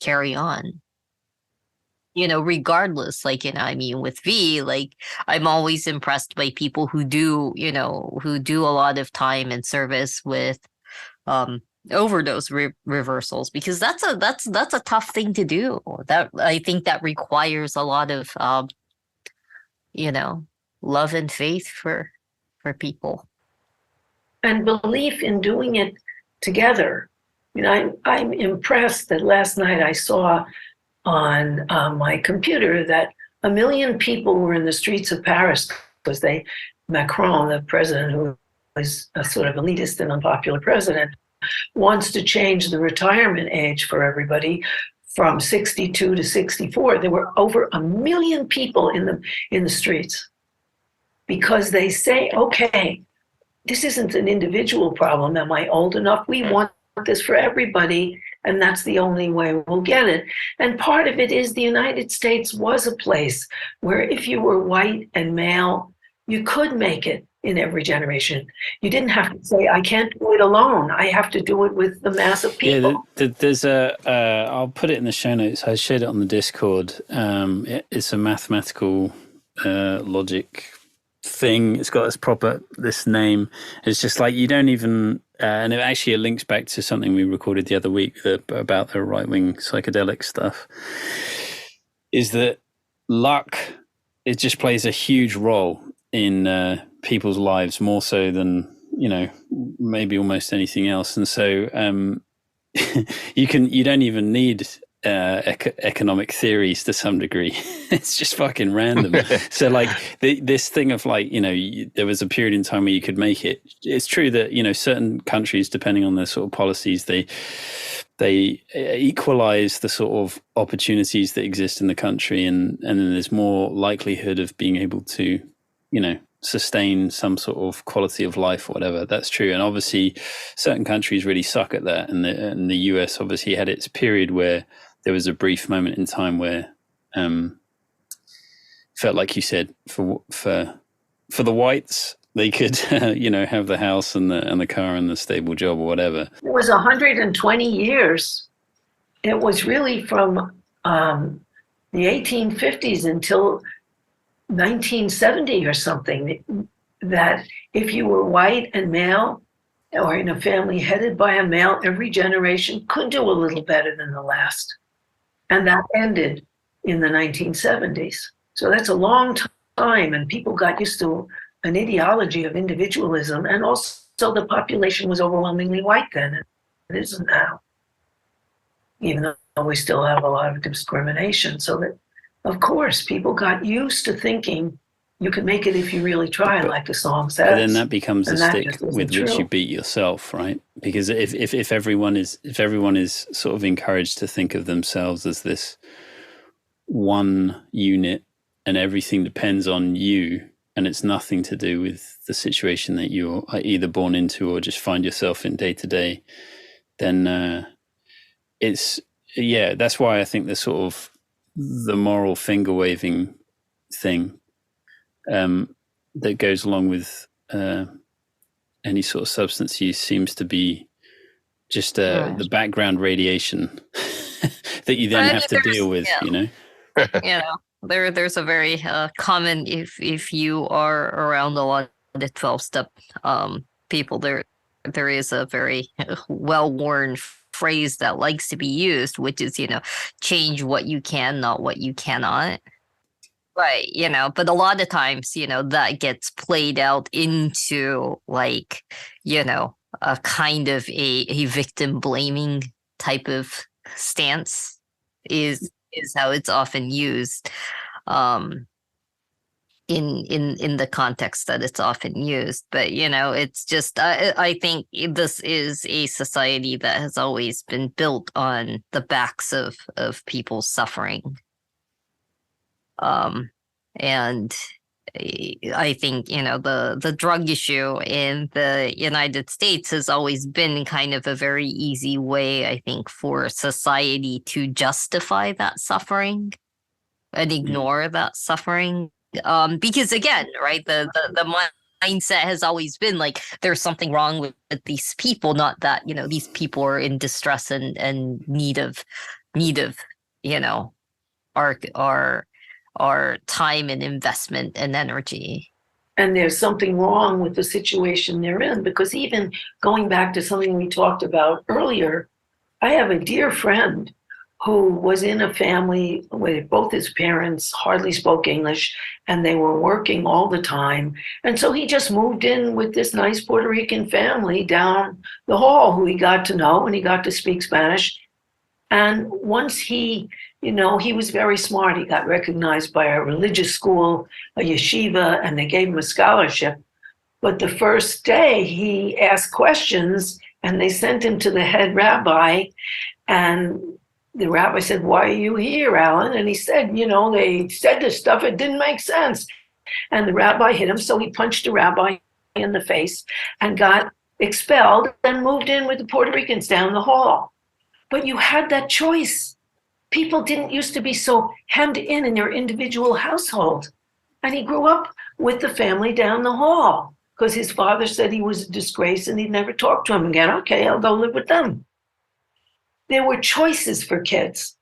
carry on. Regardless, like, with V, like, I'm always impressed by people who do a lot of time and service with overdose reversals, because that's a tough thing to do. That, I think, that requires a lot of love and faith for people, and belief in doing it together. I'm impressed that last night I saw on my computer that 1 million people were in the streets of Paris because they Macron, the president who is a sort of elitist and unpopular president, wants to change the retirement age for everybody from 62 to 64. There were over 1 million people in the streets because they say, okay, this isn't an individual problem. Am I old enough? We want this for everybody, and that's the only way we'll get it. And part of it is the United States was a place where if you were white and male, you could make it in every generation. You didn't have to say, I can't do it alone. I have to do it with the mass of people. Yeah, there's I'll put it in the show notes. I shared it on the Discord. It's a mathematical logic thing. It's got this name. It's just like you don't even, and it actually links back to something we recorded the other week about the right-wing psychedelic stuff, is that luck, it just plays a huge role in people's lives, more so than, maybe almost anything else. And so you don't even need economic theories to some degree. It's just fucking random. So like this thing of like, there was a period in time where you could make it. It's true that, certain countries, depending on their sort of policies, they equalize the sort of opportunities that exist in the country, and then there's more likelihood of being able to, sustain some sort of quality of life or whatever. That's true. And obviously certain countries really suck at that. And the US obviously had its period where there was a brief moment in time where felt like you said for the whites, they could, have the house and the car and the stable job or whatever. It was 120 years. It was really from the 1850s until 1970 or something, that if you were white and male or in a family headed by a male, every generation could do a little better than the last. And that ended in the 1970s. So that's a long time, and people got used to an ideology of individualism, and also the population was overwhelmingly white then. It isn't now, even though we still have a lot of discrimination. So that, of course, people got used to thinking you can make it if you really try, like the song says. But then that becomes the stick with which you beat yourself, right? Because if everyone is sort of encouraged to think of themselves as this one unit and everything depends on you, and it's nothing to do with the situation that you're either born into or just find yourself in day to day, then that's why I think the sort of the moral finger waving thing that goes along with any sort of substance use seems to be just the background radiation that you then have to deal with, There's a very common, if you are around a lot of the 12-step people, there is a very well-worn phrase that likes to be used, which is, change what you can, not what you cannot. Right, but a lot of times, that gets played out into like, a kind of a victim blaming type of stance is how it's often used in the context that it's often used. But, it's just, I think this is a society that has always been built on the backs of people suffering. And I think, the drug issue in the United States has always been kind of a very easy way, I think, for society to justify that suffering and ignore that suffering. Because again, right, the mindset has always been like there's something wrong with these people, not that, these people are in distress and need of our time and investment and energy. And there's something wrong with the situation they're in, because even going back to something we talked about earlier, I have a dear friend who was in a family where both his parents hardly spoke English and they were working all the time. And so he just moved in with this nice Puerto Rican family down the hall who he got to know, and he got to speak Spanish. And once he he was very smart. He got recognized by a religious school, a yeshiva, and they gave him a scholarship. But the first day he asked questions and they sent him to the head rabbi. And the rabbi said, "Why are you here, Alan?" And he said, "They said this stuff. It didn't make sense." And the rabbi hit him. So he punched the rabbi in the face and got expelled and moved in with the Puerto Ricans down the hall. But you had that choice. People didn't used to be so hemmed in your individual household. And he grew up with the family down the hall because his father said he was a disgrace and he'd never talk to him again. Okay, I'll go live with them. There were choices for kids.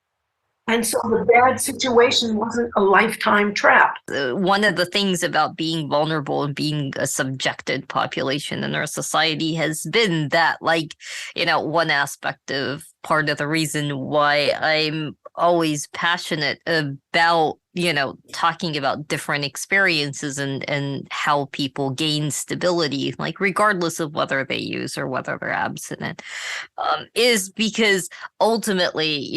And so the bad situation wasn't a lifetime trap. One of the things about being vulnerable and being a subjected population in our society has been that, one aspect of part of the reason why I'm always passionate about, talking about different experiences and how people gain stability, regardless of whether they use or whether they're abstinent, is because ultimately,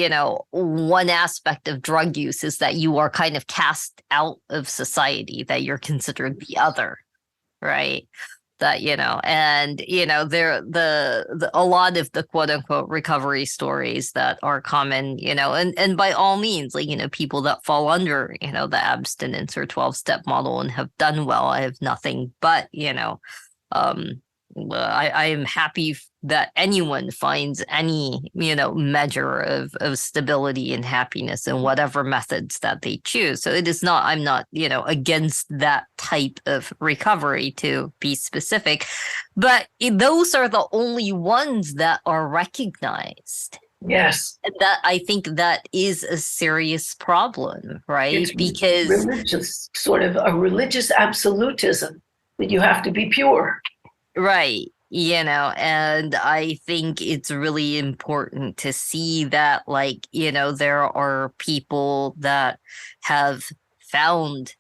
one aspect of drug use is that you are kind of cast out of society, that you're considered the other, right? That, there a lot of the quote unquote recovery stories that are common, and by all means, people that fall under, the abstinence or 12-step model and have done well, I have nothing but, I am happy that anyone finds any, measure of stability and happiness in whatever methods that they choose. So I'm not, against that type of recovery, to be specific, but those are the only ones that are recognized. Yes. And that, I think, that is a serious problem, right? It's because religious, sort of a religious absolutism that you have to be pure. Right. And I think it's really important to see that, there are people that have found,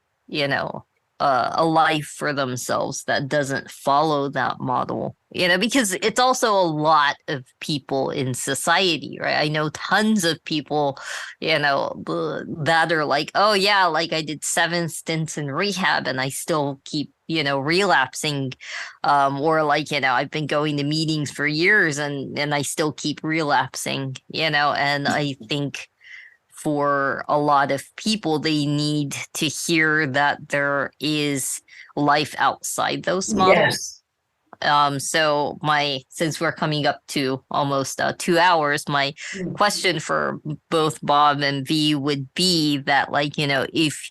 a life for themselves that doesn't follow that model, because it's also a lot of people in society, right? I know tons of people, that are like, oh yeah, I did 7 stints in rehab and I still keep, relapsing, or I've been going to meetings for years and I still keep relapsing, and I think for a lot of people, they need to hear that there is life outside those models. Yes. So since we're coming up to almost 2 hours, my question for both Bob and V would be that, if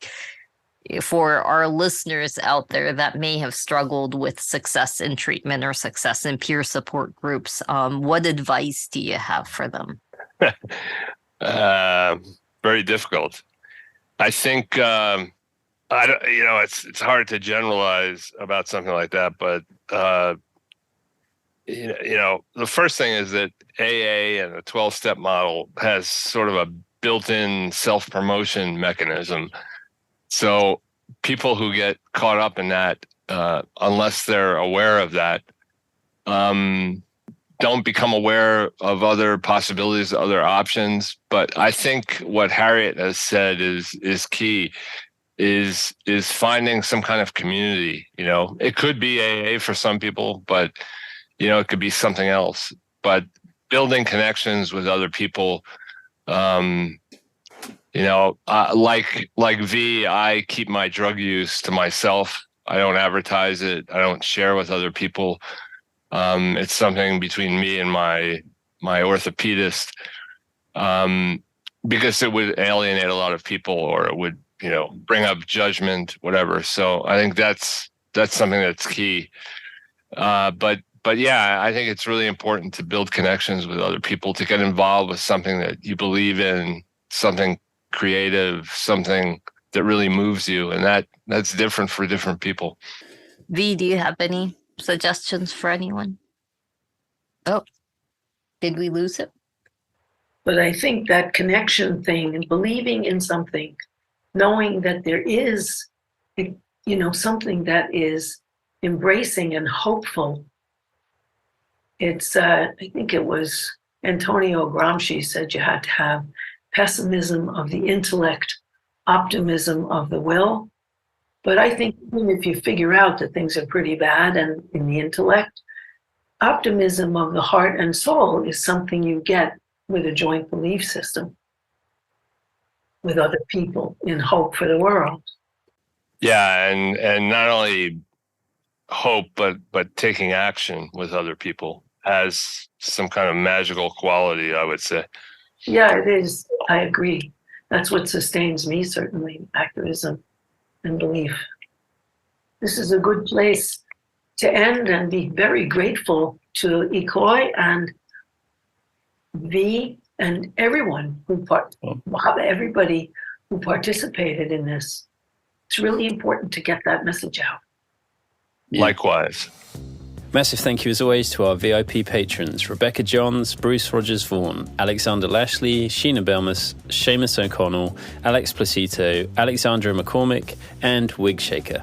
for our listeners out there that may have struggled with success in treatment or success in peer support groups, what advice do you have for them? Very difficult. I think it's hard to generalize about something like that, but the first thing is that AA and the 12-step model has sort of a built-in self-promotion mechanism. So people who get caught up in that, unless they're aware of that, don't become aware of other possibilities, other options. But I think what Harriet has said is key, is finding some kind of community. It could be AA for some people, but it could be something else. But building connections with other people, like V, I keep my drug use to myself. I don't advertise it. I don't share with other people. It's something between me and my orthopedist, because it would alienate a lot of people, or it would, bring up judgment, whatever. So I think that's something that's key. But yeah, I think it's really important to build connections with other people, to get involved with something that you believe in, something creative, something that really moves you, and that's different for different people. V, do you have any suggestions for anyone? Oh, did we lose it? But I think that connection thing and believing in something, knowing that there is, something that is embracing and hopeful. It's, I think it was Antonio Gramsci said you had to have pessimism of the intellect, optimism of the will. But I think even if you figure out that things are pretty bad and in the intellect, optimism of the heart and soul is something you get with a joint belief system with other people in hope for the world. Yeah, and not only hope, but taking action with other people has some kind of magical quality, I would say. Yeah, it is. I agree. That's what sustains me, certainly, activism and belief. This is a good place to end and be very grateful to Ikoi and V and everyone everybody who participated in this. It's really important to get that message out. Yeah. Likewise. Massive thank you as always to our VIP patrons, Rebecca Johns, Bruce Rogers-Vaughan, Alexander Lashley, Sheena Belmas, Seamus O'Connell, Alex Placito, Alexandra McCormick, and Wig Shaker.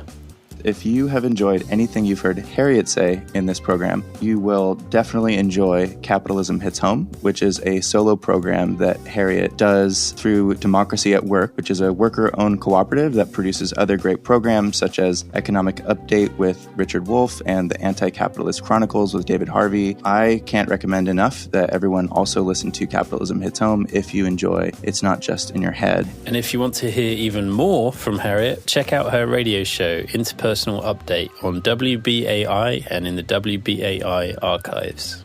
If you have enjoyed anything you've heard Harriet say in this program, you will definitely enjoy Capitalism Hits Home, which is a solo program that Harriet does through Democracy at Work, which is a worker-owned cooperative that produces other great programs such as Economic Update with Richard Wolff and the Anti-Capitalist Chronicles with David Harvey. I can't recommend enough that everyone also listen to Capitalism Hits Home if you enjoy It's Not Just in Your Head. And if you want to hear even more from Harriet, check out her radio show, Interpersonal Update, on WBAI and in the WBAI archives.